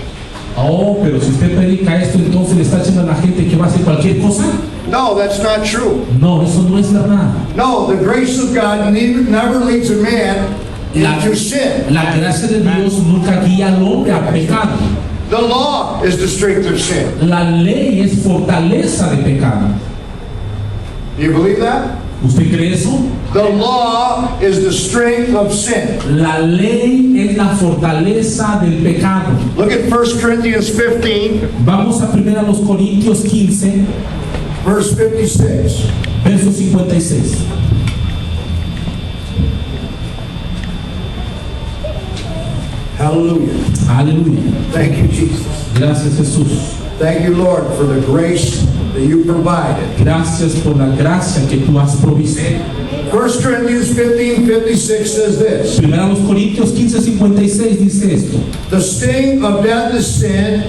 Oh, pero si usted predica esto, entonces le está diciendo a la gente que va a hacer cualquier cosa.
No, that's not true.
No, eso no es verdad.
No, the grace of God never leads a man into sin.
La gracia de Dios nunca guía al hombre a pecado.
The law is the strength of sin.
La ley es fortaleza de pecado.
Do you believe that?
¿Usted cree eso?
The law is the strength of sin.
La ley es la fortaleza del pecado.
Look at 1 Corinthians 15,
Vamos a 1 Corintios 15,
verse 56.
verso 56.
Hallelujah.
Aleluya.
Thank you, Jesus.
Gracias, Jesús.
Thank you, Lord, for the grace that you provided.
Gracias por la gracia que tú has provisto.
1 Corinthians 15, 56 says this.
1 Corintios 15, 56 dice esto.
The sting of death is sin,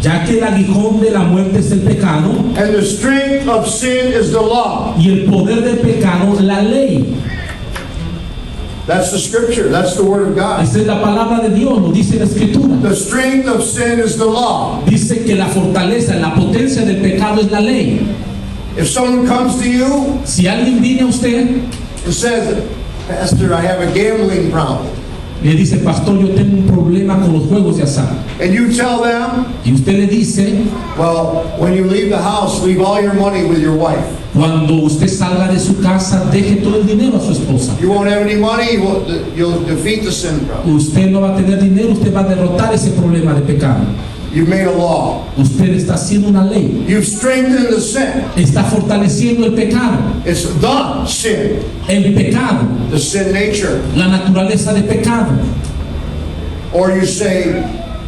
Ya que el aguijón de la muerte es el pecado
and the strength of sin is the law.
y el poder del pecado la ley.
That's the scripture. That's the word of God.
Esta es la palabra de Dios, lo dice la Escritura.
The strength of sin is the law.
Dice que la fortaleza, la potencia del pecado es la ley.
If someone comes to you
Si alguien viene a usted
and says, Pastor, I have a gambling problem,
le dice, pastor, yo tengo un problema con los juegos de azar,
and you tell them,
y usted le dice,
well, when you leave the house, leave all your money with your wife.
cuando usted salga de su casa, deje todo el dinero a su esposa.
You won't have any money, you'll defeat the sin problem.
Usted no va a tener dinero, usted va a derrotar ese problema de pecado.
You've made a law.
Usted está haciendo una ley,
You've strengthened the sin.
está fortaleciendo el pecado,
It's the sin,
el pecado,
the sin nature.
la naturaleza de pecado.
Or you say,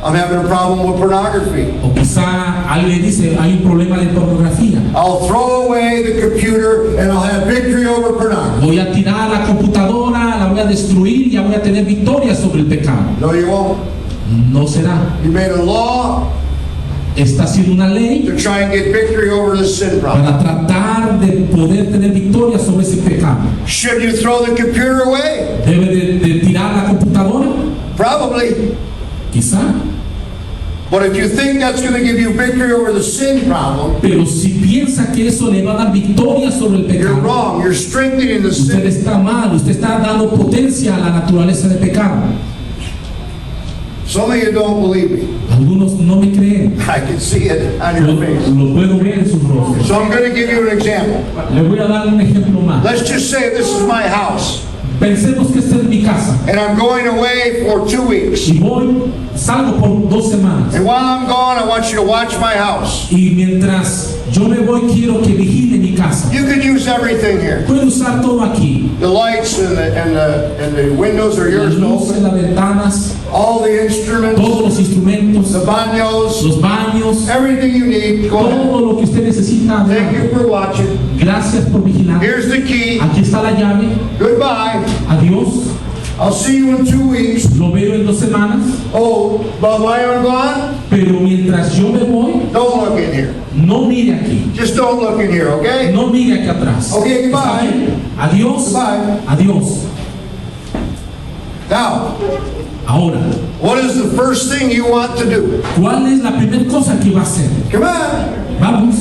I'm having a problem with pornography.
O quizá alguien dice, hay un problema de pornografía.
I'll throw away the computer and I'll have victory over pornography.
Voy a tirar la computadora, la voy a destruir y ya voy a tener victoria sobre el pecado.
No, you won't.
No será.
You made a law
Está haciendo una ley
to try and get victory over the sin problem.
para tratar de poder tener victoria sobre ese pecado.
Should you throw the computer away?
¿Debe de tirar la computadora?
Probably.
Quizá.
But if you think that's going to give you victory over the sin problem,
Pero si piensa que eso le va a dar victoria sobre el
you're
pecado,
wrong. You're strengthening the
usted
sin.
está mal, usted está dando potencia a la naturaleza de pecado.
Some of you don't believe me.
Algunos no me creen.
I can see it on
Lo,
your face.
lo puedo ver en sus rostros.
So I'm going to give you an example.
Le voy a dar un ejemplo más.
Let's just say this is my house,
Pensemos que esta es mi casa
and I'm going away for 2 weeks.
y salgo por 2 semanas.
And while I'm gone, I want you to watch my house.
Y mientras yo me voy, quiero que vigile mi casa.
You can use everything here.
Puedo usar todo aquí.
The lights and the windows are
Las
yours to
luces,
open.
las ventanas,
All the instruments,
todos los instrumentos,
the baños,
los baños,
everything you need. Go ahead.
todo lo que usted necesita.
Thank you for watching.
Gracias por vigilar.
Here's the key.
Aquí está la llave.
Goodbye.
Adiós.
I'll see you in 2 weeks.
Lo veo en 2 semanas.
Oh, but while I'm gone,
Pero mientras yo me voy,
don't look in here.
no mire aquí.
Just don't look in here, okay?
No mire aquí atrás.
Okay, goodbye.
¿Está bien? Adiós.
Goodbye.
Adiós.
Now,
Ahora,
what is the first thing you want to do?
¿cuál es la primera cosa que va a hacer?
Come on.
Vamos.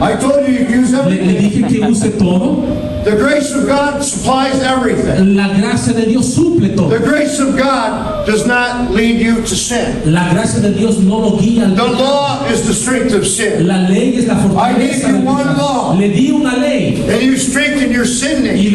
I told you you can use
Le
everything.
dije que use todo.
The grace of God supplies everything.
La gracia de Dios suple todo.
The grace of God does not lead you to sin.
La gracia de Dios no lo guía al
The
pecado.
law is the strength of sin.
La ley es la
I gave
fortaleza
you
del
one
pecado.
law.
Le di una ley
And you strengthen your sin nature.
y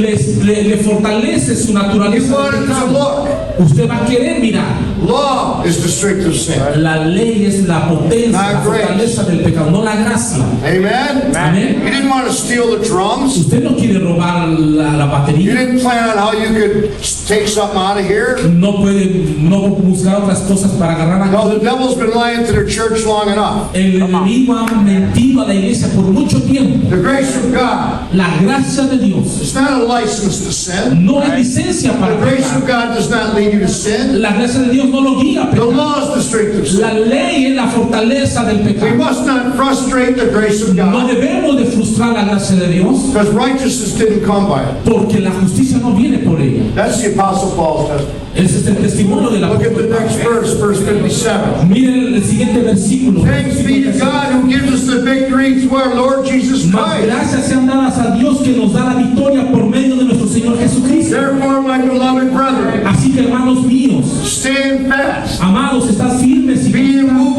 le fortalece su
You
naturaleza
want
del
it to
pecado.
look.
Usted va a querer mirar.
Law is the strength of sin.
La ley es la potencia, la
Not grace.
fortaleza del pecado, no la gracia.
Amen?
Amén.
You didn't want to steal the drums.
Usted no quiere robar la
You
batería.
didn't plan on how you could take something out of here.
No puede no buscar otras cosas para agarrar
No,
aquí.
the devil's been lying to the church long enough.
El enemigo ha mentido a la iglesia por mucho tiempo.
The grace of God
La gracia de Dios
is not a license to sin.
no es licencia
The
para
grace
pecar.
of God does not lead you to sin.
La gracia de Dios no lo guía a
The
pecar.
law is the strength of sin.
La ley es la fortaleza del
We
pecado.
must not frustrate the grace of
No
God
debemos de frustrar la gracia de Dios
because righteousness didn't come by it.
porque la justicia no viene por ella.
That's the Apostle Paul's testament.
Ese es el testimonio de la
Look at the next verse, verse 57.
Miren el siguiente versículo.
Thanks be to God who gives us the victory through our Lord Jesus
Mas
Christ.
gracias sean dadas a Dios que nos da la victoria por medio de nuestro Señor Jesucristo.
Therefore, my beloved brethren,
Así que hermanos míos,
stand fast,
amados, estad firmes y
be immovable,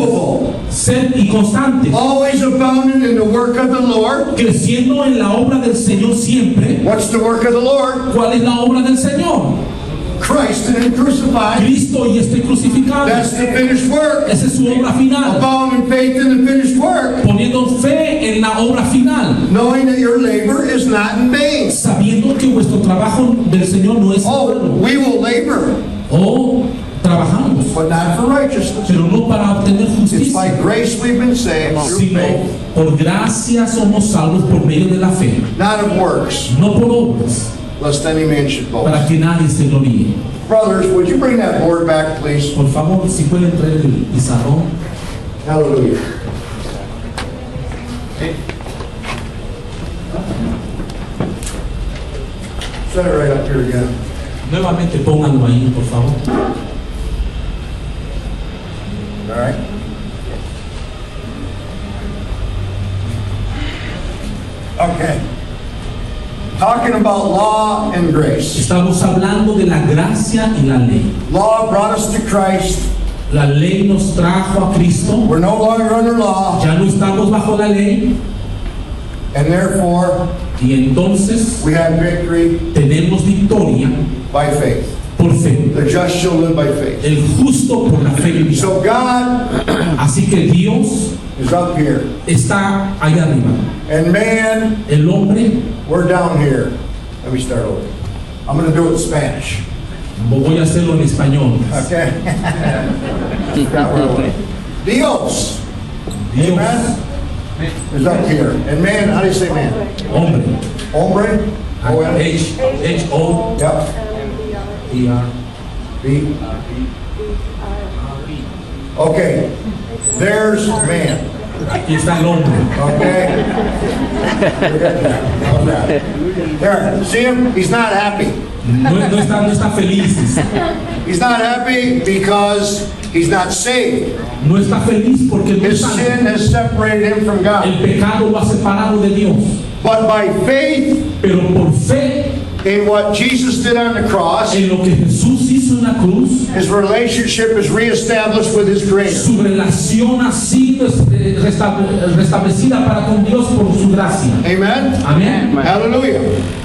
constantes,
always abounding in the work of the Lord.
creciendo en la obra del Señor siempre.
What's the work of the Lord?
¿Cuál es la obra del Señor?
Christ and Him crucified.
Cristo y este crucificado.
That's the finished work.
Esa es su obra final.
Abound in faith in the finished work,
Poniendo fe en la obra final,
knowing that your labor is not in vain.
sabiendo que vuestro trabajo del Señor no es
Oh,
vano.
we will labor,
Trabajamos,
but not for righteousness.
pero no para obtener
It's
justicia,
by grace we've been saved through
sino
faith,
por gracia somos salvos por medio de la fe,
not of works,
no por obras,
lest any man should boast.
para que nadie se gloríe.
Brothers, would you bring that board back, please?
Por favor, si pueden traer el pizarrón.
Hallelujah. Set it right up here again.
Nuevamente pónganlo ahí, por favor.
All right. Okay. Talking about law and grace.
Estamos hablando de la gracia y la ley.
Law brought us to Christ.
La ley nos trajo a Cristo.
We're no longer under law,
Ya no estamos bajo la ley
and therefore
y entonces
we have victory
tenemos victoria
by faith.
por fe.
The just shall live by faith.
El justo por la fe vivirá.
So God
Así que Dios
is up here,
está allá arriba.
and man,
El hombre,
we're down here. Let me start over. I'm going to do it in Spanish.
voy a hacerlo en español.
Okay? Got where I went. Dios
Dios,
is up here, and man, how do you say man?
hombre.
Hombre. O-M.
H-O-E-R.
Yep. B. Okay. There's man.
Aquí está el hombre.
Okay? How's that? There. See him? He's not happy.
No está feliz.
He's not happy because he's not saved.
No está feliz porque no
His
está.
sin has separated him from God.
El pecado lo ha separado de Dios.
But by faith
Pero por fe
in what Jesus did on the cross,
en lo que Jesús hizo en la cruz,
his relationship is reestablished with his Creator.
su relación ha sido restablecida para con Dios por su gracia.
Amen?
Amén.
Hallelujah.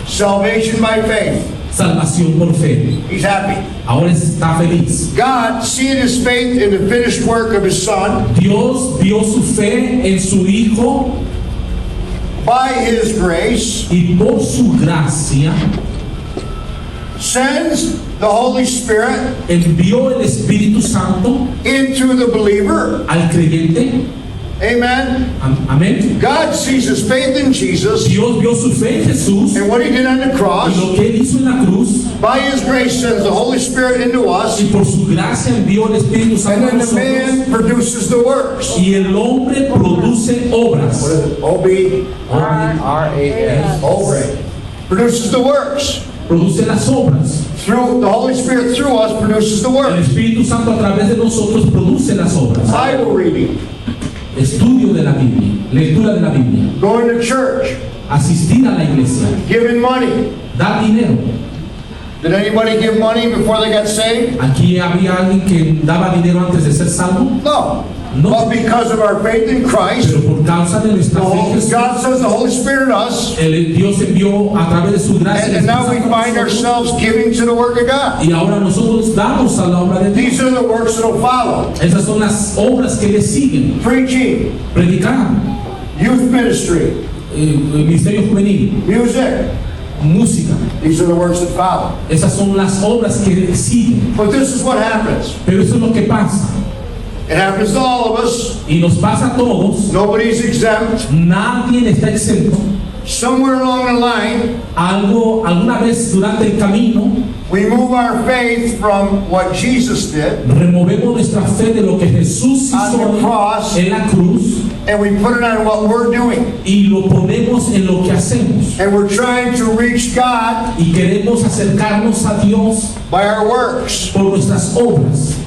Salvation by faith.
Salvación por fe.
He's happy.
Ahora está feliz.
God, seeing his faith in the finished work of his Son,
Dios vio su fe en su Hijo
by his grace,
y por su gracia
sends the Holy Spirit
envió el Espíritu Santo
into the believer.
al creyente.
Amen?
Amén.
God sees his faith in Jesus
Dios vio su fe en Jesús
and what he did on the
y
cross.
lo que él hizo en la cruz,
By his grace sends the Holy Spirit into us,
y por su gracia envió el Espíritu
and
Santo a
then the
nosotros,
man produces the works.
y el hombre produce
What
obras.
is it? O-B?
R-A-S.
Obre. Produces the works.
Produce las obras.
Through the Holy Spirit through us produces the
El
works.
Espíritu Santo a través de nosotros produce las obras.
Bible reading,
Estudio de la Biblia, lectura de la Biblia,
going to church,
asistir a la iglesia,
giving money.
dar dinero.
Did anybody give money before they got saved?
Aquí había alguien que daba dinero antes de ser salvo.
No.
No.
But because of our faith in Christ,
Pero por causa de nuestra fe en Jesús,
God sends the Holy Spirit in us,
Dios envió a través de su gracia.
and now we find ourselves giving to the work of God.
Y ahora nosotros damos a la obra de Dios.
These are the works that will follow.
Esas son las obras que le siguen.
Preaching,
Predicar,
youth ministry,
ministerio juvenil,
music.
música.
These are the works that follow.
Esas son las obras que le siguen.
But this is what happens.
Pero eso es lo que pasa.
It happens to all of us.
Y nos pasa a todos.
Nobody's exempt.
Nadie está exento.
Somewhere along the line,
Alguna vez durante el camino,
we move our faith from what Jesus did,
removemos nuestra fe de lo que Jesús
On
hizo
the cross.
en la cruz
and we put it on what we're doing.
y lo ponemos en lo que hacemos.
And we're trying to reach God
Y queremos acercarnos a Dios
by our works.
por nuestras obras.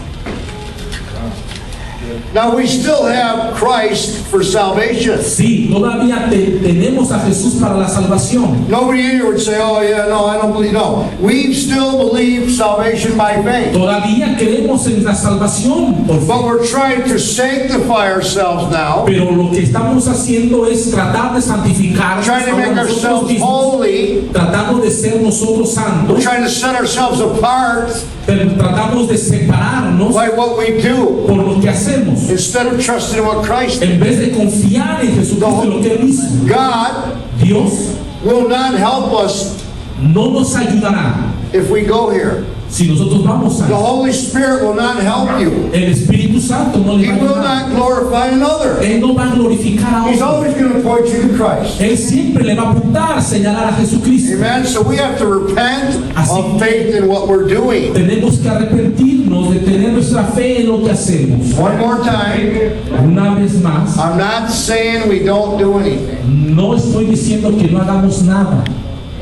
Now we still have Christ for salvation.
Sí, todavía tenemos a Jesús para la salvación.
Nobody in here would say, oh yeah, no, I don't believe. No, we still believe salvation by faith.
Todavía creemos en la salvación por fe.
But we're trying to sanctify ourselves now,
Pero lo que estamos haciendo es tratar de santificarnos
trying to
ahora
make
nosotros
ourselves
mismos,
holy.
tratando de ser nosotros
We're
santos,
trying to set ourselves apart
pero tratamos de separarnos
by what we do
por lo que hacemos,
instead of trusting in what Christ did.
en vez de confiar en Jesucristo y lo que Él hizo.
God
Dios
will not help us
no nos ayudará
if we go here.
si nosotros vamos
The
a
Holy Spirit will not help you.
el Espíritu Santo no le
He
va a
will
ayudar.
not glorify another.
Él no va a glorificar a
He's
otro.
always going to point you to Christ.
Él siempre le va a apuntar, señalar a Jesucristo.
Amen. So we have to repent of faith in what we're doing.
Tenemos que arrepentirnos de tener nuestra fe en lo que hacemos.
One more time.
Una vez más,
I'm not saying we don't do anything.
no estoy diciendo que no hagamos nada.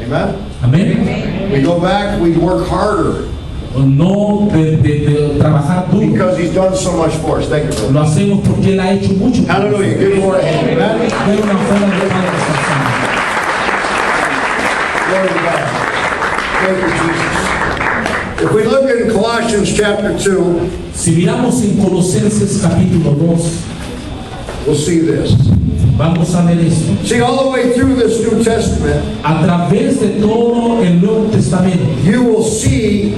Amen.
Amén.
We go back, we work harder
No de trabajar duro.
because He's done so much for us. Thank you, brother.
Lo hacemos porque Él ha hecho mucho.
Hallelujah. Good morning. Amen.
Ver una forma de descansar.
Glory to God. Thank you, Jesus. If we look in Colossians chapter 2,
Si miramos en Colosenses capítulo 2,
we'll see this.
vamos a ver esto.
See, all the way through this New Testament,
A través de todo el Nuevo Testamento,
you will see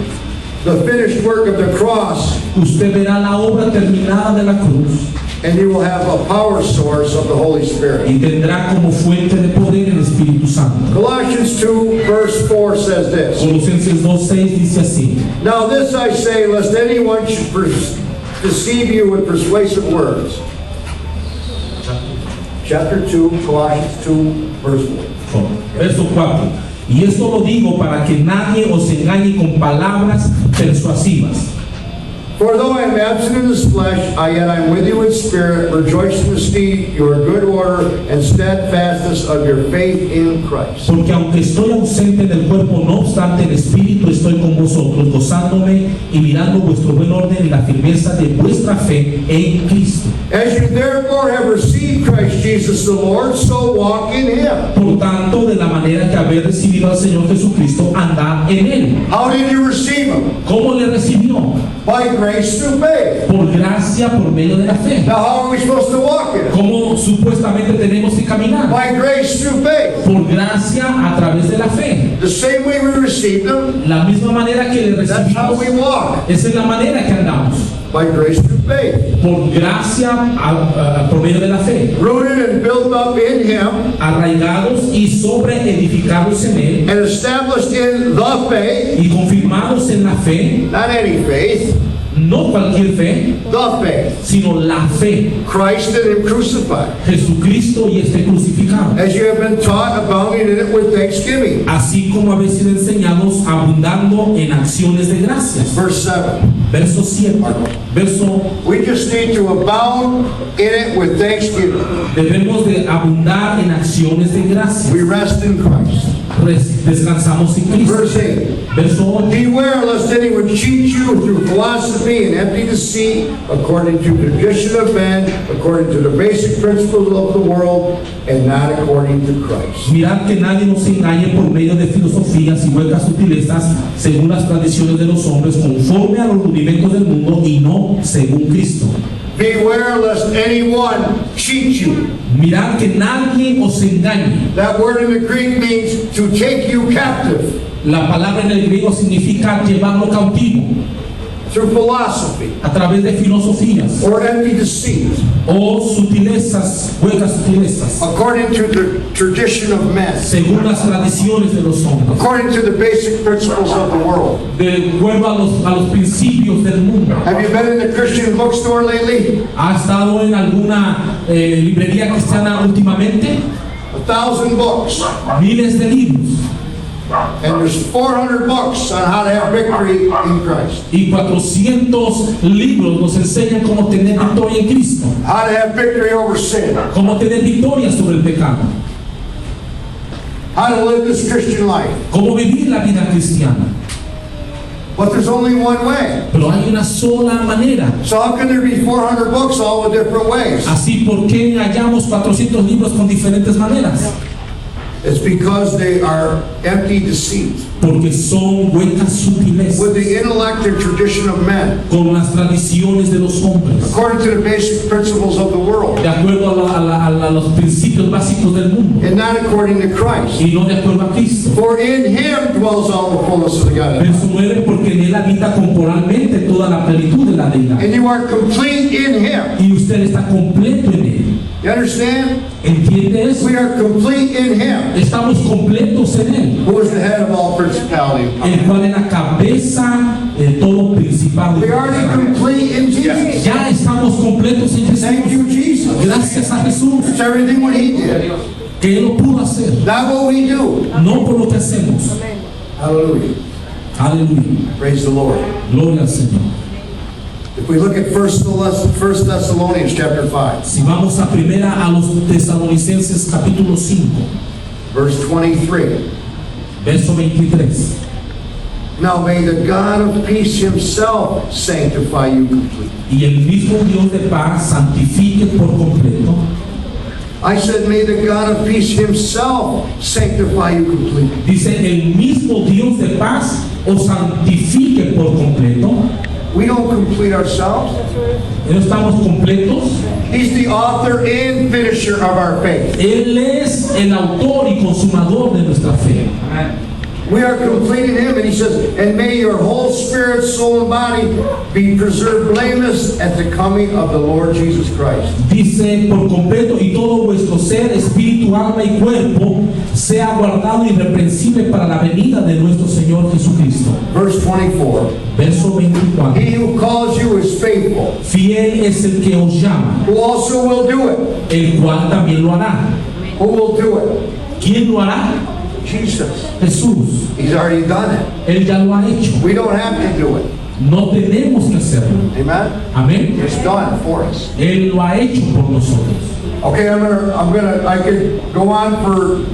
the finished work of the cross,
usted verá la obra terminada de la cruz
and you will have a power source of the Holy Spirit.
y tendrá como fuente de poder el Espíritu Santo.
Colossians 2, verse 4 says this.
Colosenses 2:6 dice así:
Now this I say, lest anyone should deceive you with persuasive words. Chapter 2, Colossians 2, verse 4.
Verso 4. Y esto lo digo para que nadie os engañe con palabras persuasivas.
For though I am absent in this flesh, yet I am with you in spirit, rejoicing to see your good order and steadfastness of your faith in Christ.
Porque aunque estoy ausente en el cuerpo, no obstante en espíritu estoy con vosotros, gozándome y mirando vuestro buen orden y la firmeza de vuestra fe en Cristo.
As you therefore have received Christ Jesus the Lord, so walk in Him.
Por tanto, de la manera que habéis recibido al Señor Jesucristo, andad en Él.
How did you receive Him?
¿Cómo le recibió?
By grace through faith.
Por gracia, por medio de la fe.
Now how are we supposed to walk in it?
¿Cómo supuestamente tenemos que caminar?
By grace through faith.
Por gracia a través de la fe.
The same way we received Him,
La misma manera que le
that's how
recibimos,
we walk.
esa es la manera que andamos.
By grace through faith.
Por gracia por medio de la fe.
Rooted and built up in Him
Arraigados y sobreedificados en Él
and established in the faith,
y confirmados en la fe,
not any faith,
no cualquier fe,
the faith.
sino la fe.
Christ and Him crucified.
Jesucristo y este crucificado.
As you have been taught, abounding in it with thanksgiving.
Así como habéis sido enseñados, abundando en acciones de gracias.
Verse 7.
Verso 7. Verso,
We just need to abound in it with thanksgiving.
debemos de abundar en acciones de gracias.
We rest in Christ.
Descansamos en Cristo.
Verse 8.
Verso 8.
Beware lest anyone cheat you through philosophy and empty deceit, according to tradition of men, according to the basic principles of the world, and not according to Christ.
Mirad que nadie nos engañe por medio de filosofías y huecas sutilezas, según las tradiciones de los hombres, conforme a los rudimentos del mundo y no según Cristo.
Beware lest anyone cheat you.
Mirad que nadie os engañe.
That word in the Greek means to take you captive
La palabra en el griego significa llevarlo cautivo
through philosophy
a través de filosofías
or empty deceit,
o sutilezas, huecas sutilezas,
according to the tradition of men,
según las tradiciones de los hombres,
according to the basic principles of the world.
de acuerdo a los principios del mundo.
Have you been in the Christian bookstore lately?
¿Ha estado en alguna librería cristiana últimamente?
1,000 books.
Miles de libros
And there's 400 books on how to have victory in Christ.
y 400 libros nos enseñan cómo tener victoria en Cristo,
How to have victory over sin.
cómo tener victoria sobre el pecado,
How to live this Christian life.
cómo vivir la vida cristiana.
But there's only one way.
Pero hay una sola manera.
So how can there be 400 books all with different ways?
Así, ¿por qué hallamos 400 libros con diferentes maneras?
It's because they are empty deceit.
Porque son huecas sutilezas
With the intellect and tradition of men,
con las tradiciones de los hombres,
according to the basic principles of the world,
de acuerdo a los principios básicos del mundo
and not according to Christ.
y no de acuerdo a Cristo.
For in him dwells all the fullness of the Godhead.
Verso 9, porque en él habita corporalmente toda la plenitud de la deidad.
And you are complete in him.
Y usted está completo en él.
You understand?
¿Entiende eso?
We are complete in him,
Estamos completos en él,
who is the head of all principality.
el cual es la cabeza de todo principado.
We are already complete in Jesus.
Ya estamos completos en
Thank
Jesús.
you, Jesus.
Gracias a Jesús,
It's everything what he did,
que Él lo pudo hacer,
not what we do.
no por lo que hacemos.
Hallelujah.
Aleluya.
Praise the Lord.
Gloria al Señor.
If we look at 1 Thessalonians chapter 5,
Si vamos a primera a los Tesalonicenses capítulo 5,
verse 23.
verso 23.
Now may the God of peace himself sanctify you completely.
Y el mismo Dios de paz santifique por completo.
I said, may the God of peace himself sanctify you completely.
Dice, el mismo Dios de paz os santifique por completo.
We don't complete ourselves.
No estamos completos.
He's the author and finisher of our faith.
Él es el autor y consumador de nuestra fe.
We are complete in him, and he says, and may your whole spirit, soul, and body be preserved blameless at the coming of the Lord Jesus Christ.
Dice, por completo y todo vuestro ser, espíritu, alma y cuerpo sea guardado irreprensible para la venida de nuestro Señor Jesucristo.
Verse 24.
Verso 24.
He who calls you is faithful,
Fiel es el que os llama,
who also will do it.
el cual también lo hará.
Who will do it?
¿Quién lo hará?
Jesus.
Jesús.
He's already done it.
Él ya lo ha hecho.
We don't have to do it.
No tenemos que hacerlo.
Amen?
Amén.
It's done for us.
Él lo ha hecho por nosotros.
Okay, I could go on for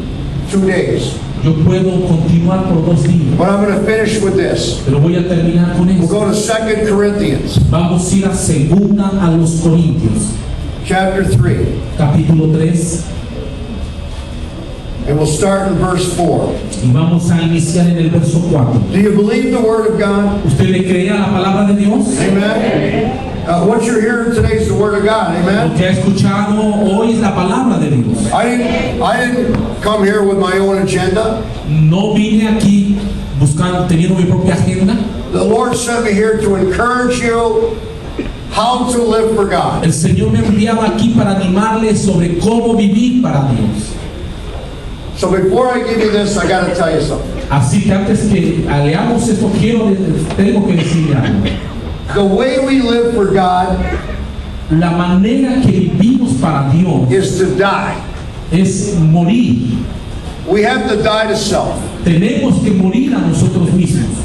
2 days,
Yo puedo continuar por 2 días,
but I'm going to finish with this.
pero voy a terminar con
We'll
esto.
go to 2 Corinthians,
Vamos a ir a segunda a los Corintios,
chapter 3,
capítulo 3,
and we'll start in verse 4.
y vamos a iniciar en el verso 4.
Do you believe the Word of God?
¿Usted le cree a la palabra de Dios?
Amen? What you're hearing today is the Word of God.
Lo
Amen?
que ha escuchado hoy es la palabra de Dios.
I didn't come here with my own agenda.
No vine aquí buscando, teniendo mi propia agenda.
The Lord sent me here to encourage you how to live for God.
El Señor me enviaba aquí para animarles sobre cómo vivir para Dios.
So before I give you this, I got to tell you something.
Así que antes que leamos esto, tengo que decirle algo.
The way we live for God
La manera que vivimos para Dios
is to die.
es morir.
We have to die to self.
Tenemos que morir a nosotros mismos.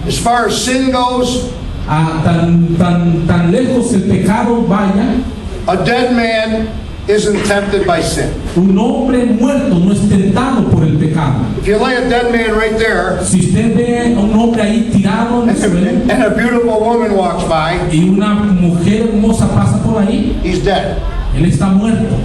As far as sin goes,
Tan lejos el pecado vaya,
a dead man isn't tempted by sin.
un hombre muerto no es tentado por el pecado.
If you lay a dead man right there,
Si usted ve a un hombre ahí tirado en el suelo
and a beautiful woman walks by,
y una mujer hermosa pasa por ahí,
he's dead.
él está muerto.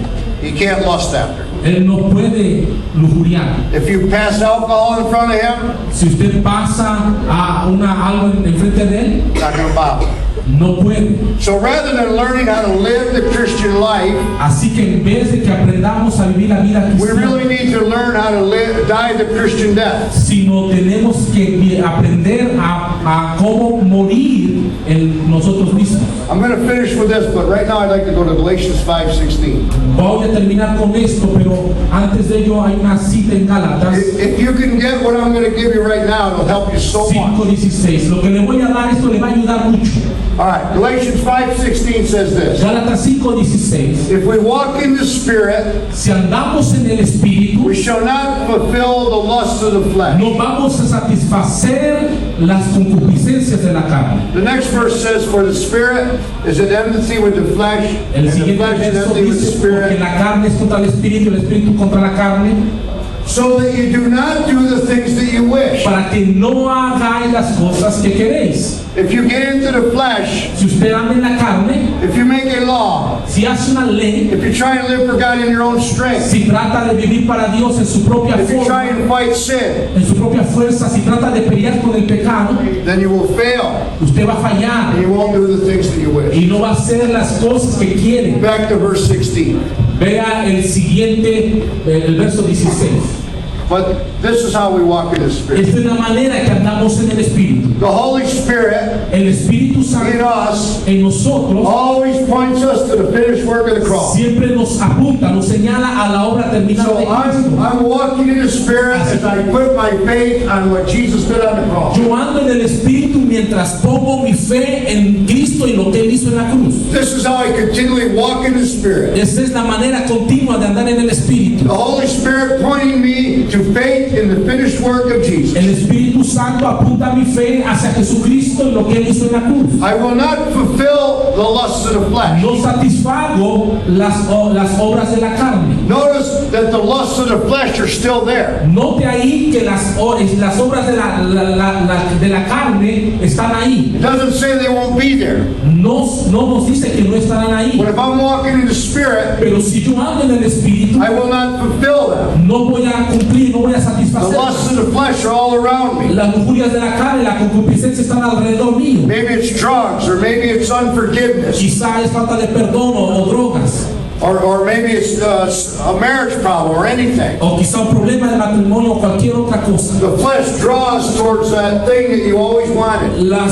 You can't lust after.
Él no puede lujuriar.
If you pass alcohol in front of him,
Si usted pasa a algo en frente de él,
it's not going to bother.
no puede.
So rather than learning how to live the Christian life,
Así que en vez de que aprendamos a vivir la vida
we really
cristiana,
need to learn how to die the Christian death.
sino tenemos que aprender a cómo morir en nosotros mismos.
I'm going to finish with this, but right now I'd like to go to Galatians 5:16.
Voy a terminar con esto, pero antes de ello hay una cita en Gálatas
If you can get what I'm going to give you right now, it'll help you so much.
5:16. Lo que le voy a dar, esto le va a ayudar mucho.
All right, Galatians 5:16 says this.
Gálatas 5:16.
If we walk in the Spirit,
Si andamos en el Espíritu,
we shall not fulfill the lusts of the flesh.
no vamos a satisfacer las concupiscencias de la carne.
The next verse says, for the Spirit is at enmity with the flesh, and
El
the
siguiente
flesh is
verso
enmity with the
dice, porque
Spirit.
la carne es contra el Espíritu contra la carne.
so that you do not do the things that you wish.
para que no hagáis las cosas que queréis.
If you get into the flesh,
Si usted anda en la carne,
if you make a law,
si hace una ley,
if you try and live for God in your own strength,
si trata de vivir para Dios en su propia
if you try
forma,
and fight sin,
en su propia fuerza, si trata de pelear con el pecado,
then you will fail
usted va a fallar
and you won't do the things that you wish.
y no va a hacer las cosas que quiere.
Back to verse 16.
Vea el siguiente, el verso 16.
But this is how we walk in the Spirit.
Esta es la manera que andamos en el Espíritu.
The Holy Spirit
El Espíritu
in
Santo
us
en nosotros
always points us to the finished work of the cross.
siempre nos apunta, nos señala a la obra terminada de
So
Cristo.
I'm walking in the Spirit as I put my faith on what Jesus did on the cross.
Yo ando en el Espíritu mientras pongo mi fe en Cristo y lo que Él hizo en la cruz.
This is how I continually walk in the Spirit.
Esa es la manera continua de andar en el Espíritu.
The Holy Spirit pointing me to faith in the finished work of Jesus.
El Espíritu Santo apunta mi fe hacia Jesucristo y lo que Él hizo en la cruz.
I will not fulfill the lusts of the flesh.
No satisfago las obras de la carne.
Notice that the lusts of the flesh are still there.
Note ahí que las obras de la carne están ahí.
It doesn't say they won't be there.
No nos dice que no estarán ahí.
But if I'm walking in the Spirit,
Pero si yo ando en el Espíritu,
I will not fulfill them.
no voy a cumplir, no voy a
The
satisfacer.
lusts of the flesh are all around me.
Las lujurias de la carne, la concupiscencia están alrededor mío.
Maybe it's drugs, or maybe it's unforgiveness,
Quizá es falta de perdón o drogas.
or maybe it's a marriage problem, or anything.
O quizá un problema de matrimonio o cualquier otra cosa.
The flesh draws towards that thing that you always wanted.
La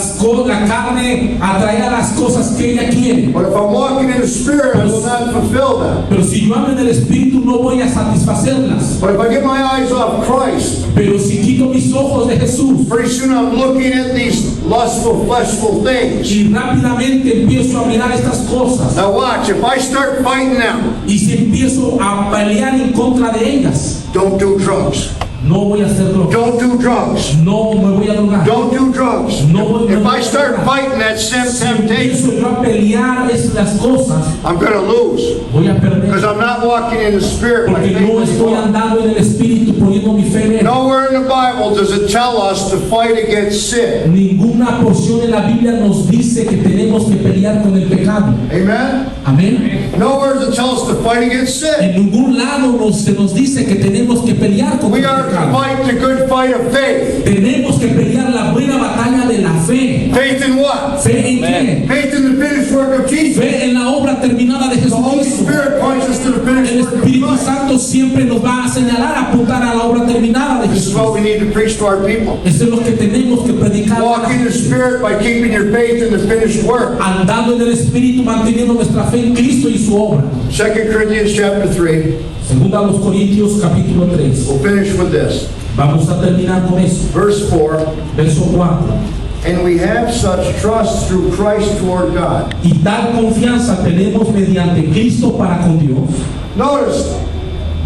carne atrae a las cosas que ella quiere.
But if I'm walking in the Spirit, I will not fulfill them.
Pero si yo ando en el Espíritu no voy a satisfacerlas.
But if I get my eyes off Christ,
Pero si quito mis ojos de Jesús
pretty soon I'm looking at these lustful, fleshful things.
y rápidamente empiezo a mirar estas cosas
Now watch, if I start fighting them,
y si empiezo a pelear en contra de ellas,
don't do drugs.
no voy a hacer drogas.
Don't do drugs.
No me voy a drogar.
Don't do drugs.
No,
If I start fighting that sin
Si
temptation,
empiezo yo a pelear las cosas,
I'm going to lose.
voy a perder.
Because I'm not walking in the Spirit. My
Porque
faith
no
is
estoy
gone.
andando en el Espíritu poniendo mi fe en Él.
Nowhere in the Bible does it tell us to fight against sin.
Ninguna porción en la Biblia nos dice que tenemos que pelear con el pecado.
Amen?
Amén.
Nowhere does it tell us to fight against sin.
En ningún lado se nos dice que tenemos que pelear con
We
el
are to
pecado.
fight the good fight of faith.
Tenemos que pelear la buena batalla de la fe.
Faith in what?
¿Fe en qué?
Faith in the finished work of Jesus.
Fe en la obra terminada de
The Holy
Jesucristo.
Spirit points us to the
El
finished work of
Espíritu
Christ.
Santo siempre nos va a señalar, a apuntar a la obra terminada de
This is what
Jesús.
we need to preach to our people.
Eso es lo que tenemos que predicar.
Walk in the Spirit by keeping your faith in the finished work.
Andando en el Espíritu, manteniendo nuestra fe en Cristo y su obra.
2 Corinthians chapter 3.
Segunda a los Corintios capítulo 3.
We'll finish with this.
Vamos a terminar con eso.
Verse 4.
Verso 4.
And we have such trust through Christ toward God.
Y tal confianza tenemos mediante Cristo para con Dios.
Notice,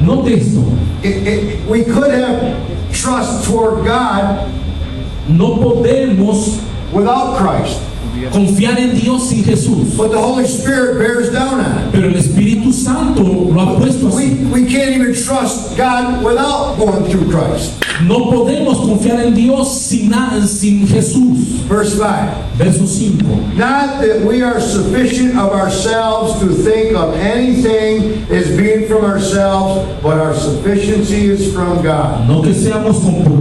Note esto.
we could have trust toward God
No podemos
without Christ.
confiar en Dios sin Jesús.
But the Holy Spirit bears down on it.
Pero el Espíritu Santo lo ha puesto así.
We can't even trust God without going through Christ.
No podemos confiar en Dios sin Jesús.
Verse 5.
Verso 5.
Not that we are sufficient of ourselves to think of anything as being from ourselves, but our sufficiency is from God.
No que seamos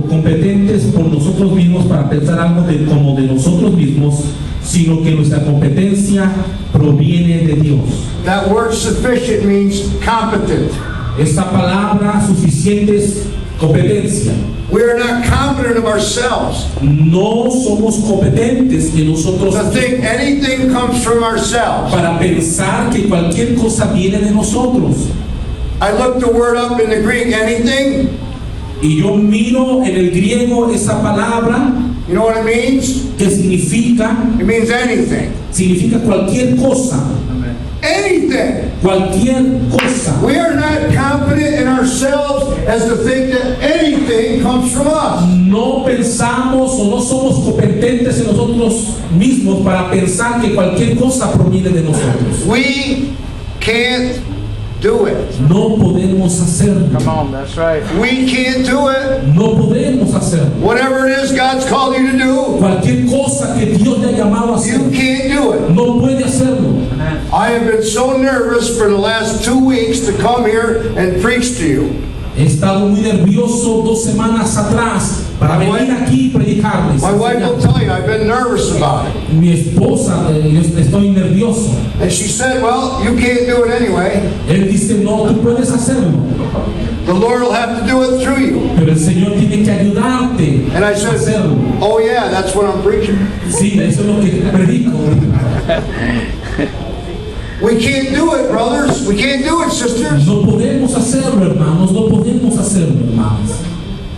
competentes por nosotros mismos para pensar algo como de nosotros mismos, sino que nuestra competencia proviene de Dios.
That word sufficient means competent.
Esta palabra suficiente es competencia.
We are not competent of ourselves.
No somos competentes de nosotros
To think anything comes from ourselves.
para pensar que cualquier cosa viene de nosotros.
I looked the word up in the Greek, anything.
Y yo miro en el griego esa palabra
You know what it means?
que significa
It means anything.
cualquier cosa.
Anything.
Cualquier cosa.
We are not confident in ourselves as to think that anything comes from us.
No pensamos o no somos competentes en nosotros mismos para pensar que cualquier cosa proviene de nosotros.
We can't do it.
No podemos hacerlo.
Come on, that's right.
We can't do it.
No podemos hacerlo.
Whatever it is God's called you to do,
Cualquier cosa que Dios le ha llamado a
you
hacer,
can't do it.
no puede hacerlo.
I have been so nervous for the last 2 weeks to come here and preach to you.
He estado muy nervioso 2 semanas atrás para venir aquí y predicarles.
My wife will tell you I've been nervous about it.
Mi esposa, yo estoy nervioso.
And she said, well, you can't do it anyway.
Él dice, no, tú puedes hacerlo,
The Lord will have to do it through you.
pero el Señor tiene que ayudarte
And I
a
said,
hacerlo.
oh yeah, that's what I'm preaching.
Sí, eso es lo que predico.
We can't do it, brothers. We can't do it, sisters.
No podemos hacerlo, hermanos, no podemos hacerlo, hermanos.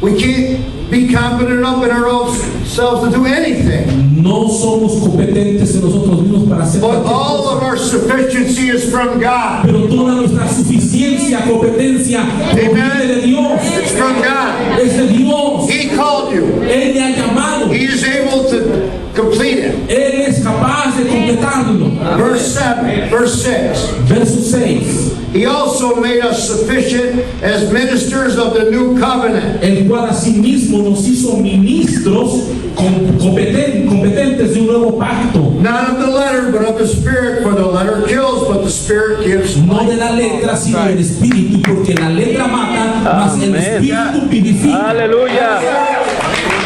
We can't be confident enough in ourselves to do anything.
No somos competentes en nosotros mismos para hacer
But
cualquier
all
cosa.
of our sufficiency is from God.
Pero toda nuestra suficiencia, competencia, proviene de Dios.
It's from God.
Es de Dios.
He called you.
Él le ha llamado.
He is able to complete it.
Él es capaz de completarlo.
Verse 7, verse 6.
Verso 6.
He also made us sufficient as ministers of the new covenant.
El cual asimismo nos hizo ministros competentes de un nuevo pacto.
Not of the letter, but of the Spirit, for the letter kills, but the Spirit gives
No de
life.
la letra, sino del espíritu, porque la letra mata, mas el
Amén.
espíritu vivifica.
Aleluya.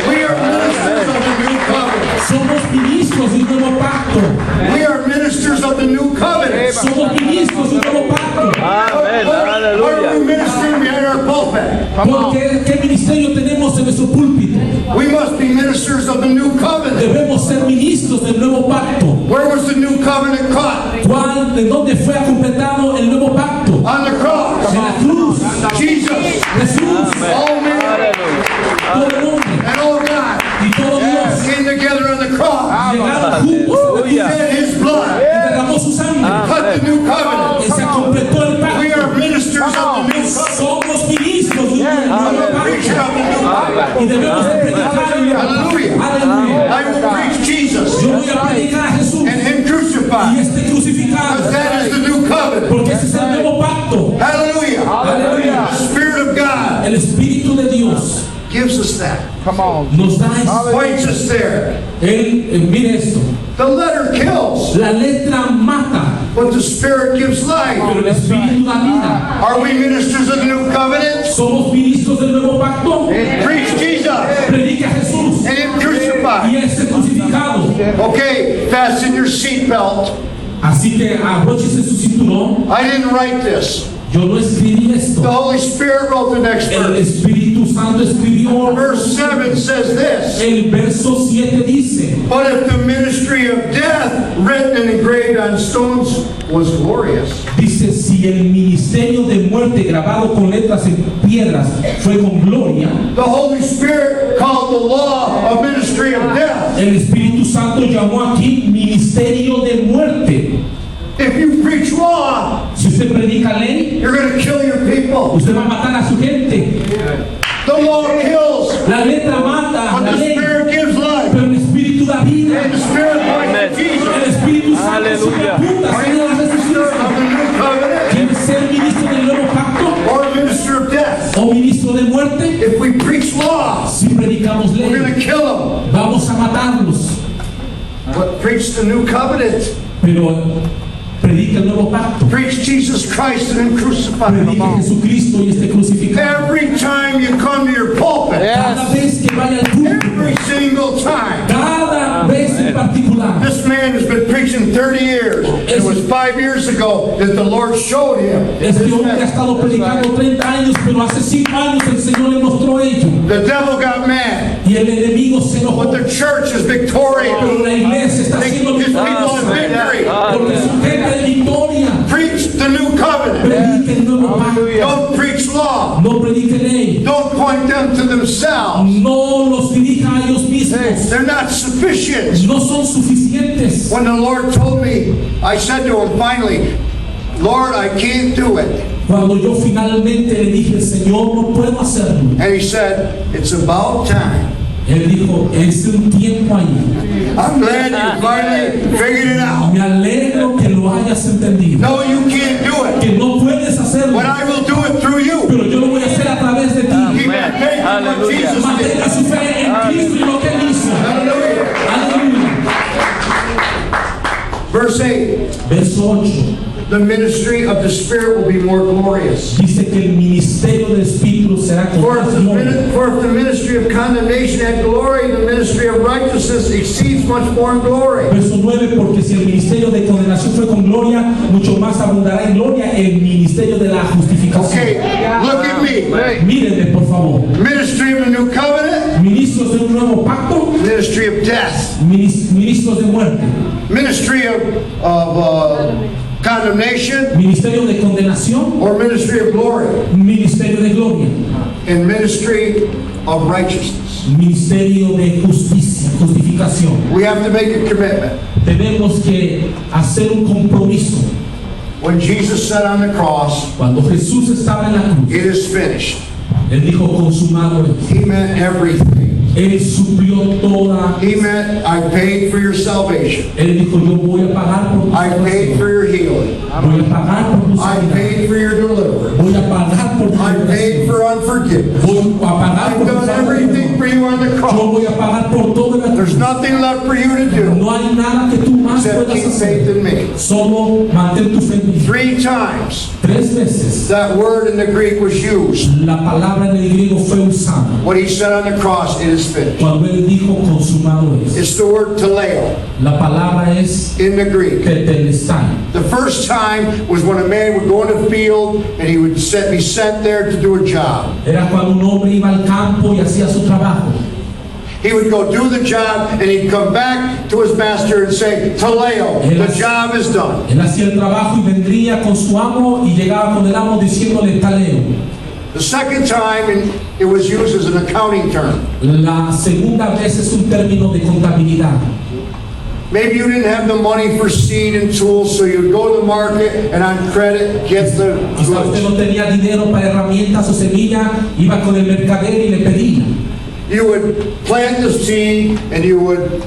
We are ministers of the new covenant.
Somos ministros de un nuevo pacto.
We are ministers of the new covenant.
Somos ministros de un nuevo pacto.
Amén.
What are we
Aleluya.
ministering behind our pulpit?
Porque ¿qué ministerio tenemos en nuestro púlpito?
We must be ministers of the new covenant.
Debemos ser ministros del nuevo pacto.
Where was the new covenant caught?
¿Cuál, de dónde fue completado el nuevo pacto?
On the cross.
En la cruz.
Jesus,
Jesús,
all men,
todo el hombre
and all God
y todo Dios
came together on the cross.
llegaron juntos a la cruz
Shed His blood.
y derramó su sangre.
Cut the new covenant.
Y se completó el
We
pacto.
are ministers of the new covenant.
Somos ministros de un nuevo
Preachers
pacto.
of the new covenant.
Y debemos de predicar el nuevo pacto.
Hallelujah.
Aleluya.
I will preach Jesus
Yo voy a predicar a Jesús
and Him
y
crucified.
este crucificado.
Because that is the new covenant.
Porque ese es el nuevo pacto.
Hallelujah.
Aleluya.
The Spirit of God
El Espíritu de Dios
gives us that.
Come on.
nos da eso.
Points us there.
Él, mire esto.
The letter kills,
La letra mata,
but the Spirit gives life.
pero el Espíritu da vida.
Are we ministers of the new covenant?
Somos ministros del nuevo pacto.
Preach Jesus
Predica a Jesús
and Him
y
crucified.
este crucificado.
Okay, fasten your seatbelt.
Así que abróchese su cinturón.
I didn't write this.
Yo no escribí
The
esto.
Holy Spirit wrote the next
El
verse.
Espíritu Santo escribió.
Verse 7 says this.
El verso 7 dice:
But if the ministry of death, written and engraved on stones, was glorious,
Dice, si el ministerio de muerte grabado con letras en piedras fue con gloria,
the Holy Spirit called the law a ministry of death.
el Espíritu Santo llamó aquí ministerio de muerte.
If you preach law,
Si usted predica ley,
you're going to kill your people.
usted va a matar a su gente.
The law kills,
La letra mata,
but
la
the
ley,
Spirit gives life.
pero el Espíritu da vida.
And the Spirit points to Jesus.
El Espíritu Santo
Aleluya.
se apunta a
Are you a
Jesús.
minister of the new covenant
¿Quiere ser ministro del nuevo pacto
or a minister of death?
o ministro de muerte?
If we preach law,
Si predicamos
we're going
ley,
to kill them.
vamos a matarlos.
But preach the new covenant.
Pero predica el nuevo pacto.
Preach Jesus Christ and Him crucified.
Predica a Jesucristo y este crucificado.
Every time you come to your pulpit,
Cada vez que vaya al púlpito,
every single time.
cada vez en particular.
This man has been preaching 30 years. It was 5 years ago that the Lord showed him.
Este hombre ha estado predicando 30 años, pero hace 5 años el Señor le mostró ello.
The devil got mad,
Y el enemigo se enojó.
but the church is victorious.
Pero la iglesia está
His
siendo
people have
victoriosa.
victory.
Porque su gente es victoria.
Preach the new covenant.
Predique el nuevo pacto.
Don't preach law.
No predique ley.
Don't point them to themselves.
No los dirija a ellos mismos.
They're not sufficient.
No son suficientes.
When the Lord told me, I said to him finally, Lord, I can't do it.
Cuando yo finalmente le dije, Señor, no puedo hacerlo.
And He said, it's about time.
Él dijo, es un tiempo ahí.
I'm glad you finally figured it out.
Me alegro que lo hayas entendido.
No, you can't do it.
Que no puedes
Verse 8,
Verso 8.
the ministry of the Spirit will be more glorious.
Dice que el ministerio del Espíritu será con
For
más
if
gloria.
the ministry of condemnation had glory, the ministry of righteousness exceeds much more in glory.
Verso 9, porque si el ministerio de condenación fue con gloria, mucho más abundará en gloria el ministerio de la justificación.
Okay, look at me.
Mírenme, por favor.
Ministry of the new covenant,
Ministros de un nuevo pacto,
ministry of death,
ministros de muerte,
ministry of condemnation,
ministerio de condenación,
or ministry of glory,
ministerio de gloria,
and ministry of righteousness.
ministerio de justicia, justificación.
We have to make a commitment.
Tenemos que hacer un compromiso.
When Jesus said on the cross,
Cuando Jesús estaba en la cruz,
"It is finished,"
Él dijo consumado es.
He meant everything.
Él suplió toda.
He meant, I paid for your salvation.
Él dijo, yo voy a pagar por tu
I paid for
salvación.
your healing.
Voy a pagar por tu
I
sanidad.
paid for your deliverance.
Voy a pagar por tu
I paid
liberación.
for unforgiveness.
Voy a pagar
I've
por tu
done everything
salvación.
for you on the
Yo
cross.
voy a pagar por todo en la
There's
cruz.
nothing left for you to do
No hay nada que tú más
except
puedas
keep faith
hacer.
in me.
Solo mantén tu fe en mí.
3 times
3 veces
that word in the Greek was used.
la palabra en el griego fue usada.
What he said on the cross, it is finished.
Cuando él dijo consumado es.
It's the word teleo
La palabra es
in the Greek.
tetelestai.
The first time was when a man would go in the field and he would be sent there to do a job.
Era cuando un hombre iba al campo y hacía su trabajo.
He would go do the job and he'd come back to his master and say, Teleo, the job is done.
Él hacía el trabajo y vendría con su amo y llegaba con el amo diciéndole taleo.
The second time, and it was used as an accounting term.
La segunda vez es un término de contabilidad.
Maybe you didn't have the money for seed and tools, so you'd go to the market and on credit get the
Quizá usted
goods.
no tenía dinero para herramientas o semilla, iba con el mercader y le pedía.
You would plant the seed and you would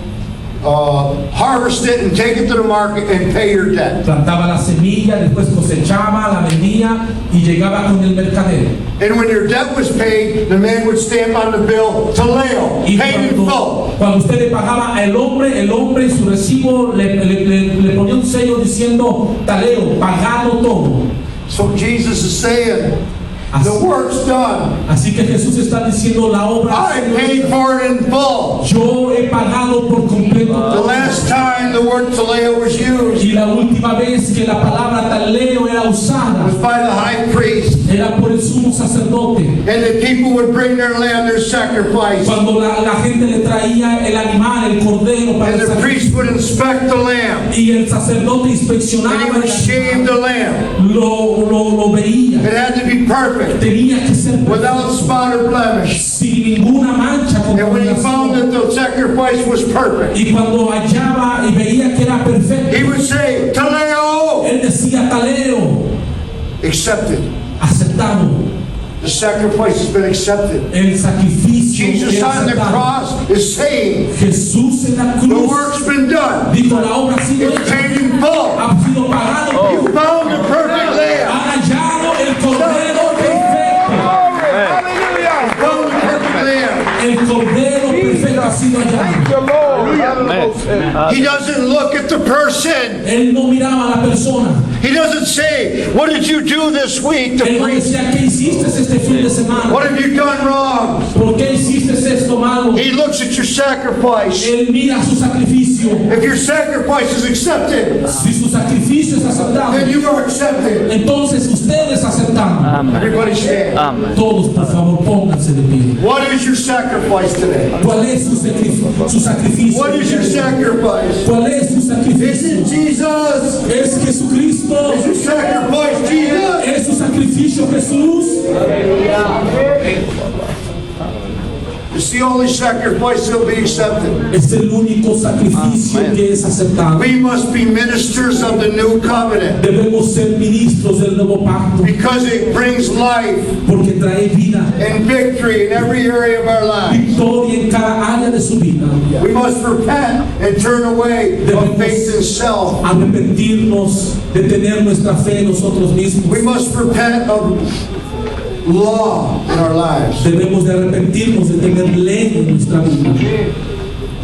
harvest it and take it to the market and pay your debt.
Plantaba la semilla, después cosechaba, la vendía y llegaba con el mercader.
And when your debt was paid, the man would stamp on the bill, Teleo,
Y
paid in full.
cuando usted le pagaba al hombre, el hombre en su recibo le ponía un sello diciendo taleo, pagado todo.
So Jesus is saying, the work's done.
Así que Jesús está diciendo la obra.
I paid for it in full.
Yo he pagado por completo.
The last time the word Teleo was used
Y la última vez que la palabra taleo era usada
was by the high priest.
era por el sumo sacerdote.
And the people would bring their lamb, their sacrifice.
Cuando la gente le traía el animal, el cordero para
And
el
the priest would inspect the lamb.
y el sacerdote
And he
inspeccionaba
would
el
shave
animal,
the lamb.
lo veía.
It had to be perfect,
Tenía que ser
without spot or blemish.
sin ninguna mancha.
And when he found
contaminación.
that the sacrifice was perfect,
Y cuando hallaba y veía que era
he
perfecto,
would say, Teleo,
él decía taleo,
accepted.
aceptado.
The sacrifice has been accepted.
El sacrificio
Jesus
era
on the
aceptado.
cross is saying,
Jesús en la
the
cruz
work's been done.
dijo la obra ha sido
It's
hecha,
paid in full.
ha sido pagado.
You found the perfect lamb.
Ha hallado el cordero perfecto.
Found the perfect lamb.
El cordero perfecto ha sido hallado.
He doesn't look at the person.
Él no miraba a la persona.
He doesn't say, what did you do this week to
Él no
please?
decía, ¿qué hiciste este fin de semana?
What have you done wrong?
¿Por qué hiciste esto malo?
He looks at your sacrifice.
Él mira su sacrificio.
If your sacrifice is accepted,
Si su sacrificio es aceptado,
then you are accepted.
entonces ustedes aceptan.
Everybody stand.
Todos, por favor, pónganse de pie.
What is your sacrifice today?
¿Cuál es su sacrificio?
What is your sacrifice?
¿Cuál es su
Is
sacrificio?
it Jesus?
Es Jesucristo.
Is your sacrifice Jesus?
Es su sacrificio Jesús.
It's the only sacrifice that will be accepted.
Es el único sacrificio que es aceptado.
We must be ministers of the new covenant
Debemos ser ministros del nuevo pacto
because it brings life
porque trae vida,
and victory in every area of our lives.
victoria en cada área de su vida.
We must repent and turn away from faith in self.
Arrepentirnos de tener nuestra fe en nosotros mismos.
We must repent of law in our lives.
Debemos de arrepentirnos de tener ley en nuestra vida.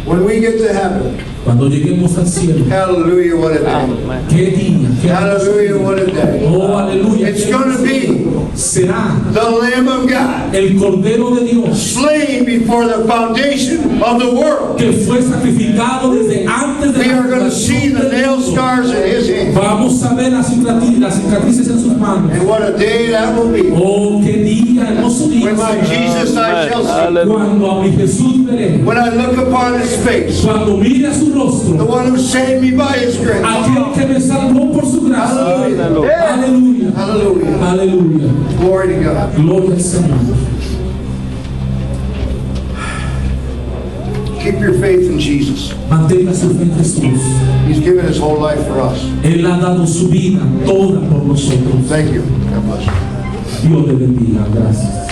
When we get to heaven,
Cuando lleguemos al cielo,
hallelujah, what a day.
qué día, qué
Hallelujah, what a day.
oh aleluya,
It's going to be
será
the Lamb of God
el Cordero de Dios
slain before the foundation of the world.
que fue sacrificado desde antes de
We
la
are going to see
fundación
the
del
nail
mundo.
scars in his hands.
Vamos a ver las cicatrices en sus manos.
And what a day that will be.
Oh, qué día, hermoso día
When my
será.
Jesus I shall see.
Cuando a mi Jesús veré,
When I look upon his face,
cuando mire a su
the
rostro,
one who saved me by his grace.
aquel que me salvó por su gracia.
Hallelujah.
Aleluya,
Hallelujah.
aleluya,
Glory to God.
gloria al Señor.
Keep your faith in Jesus.
Mantenga su fe en Jesús.
He's given his whole life for us.
Él ha dado su vida toda por nosotros.
Thank you. God bless you.
Dios te bendiga. Gracias.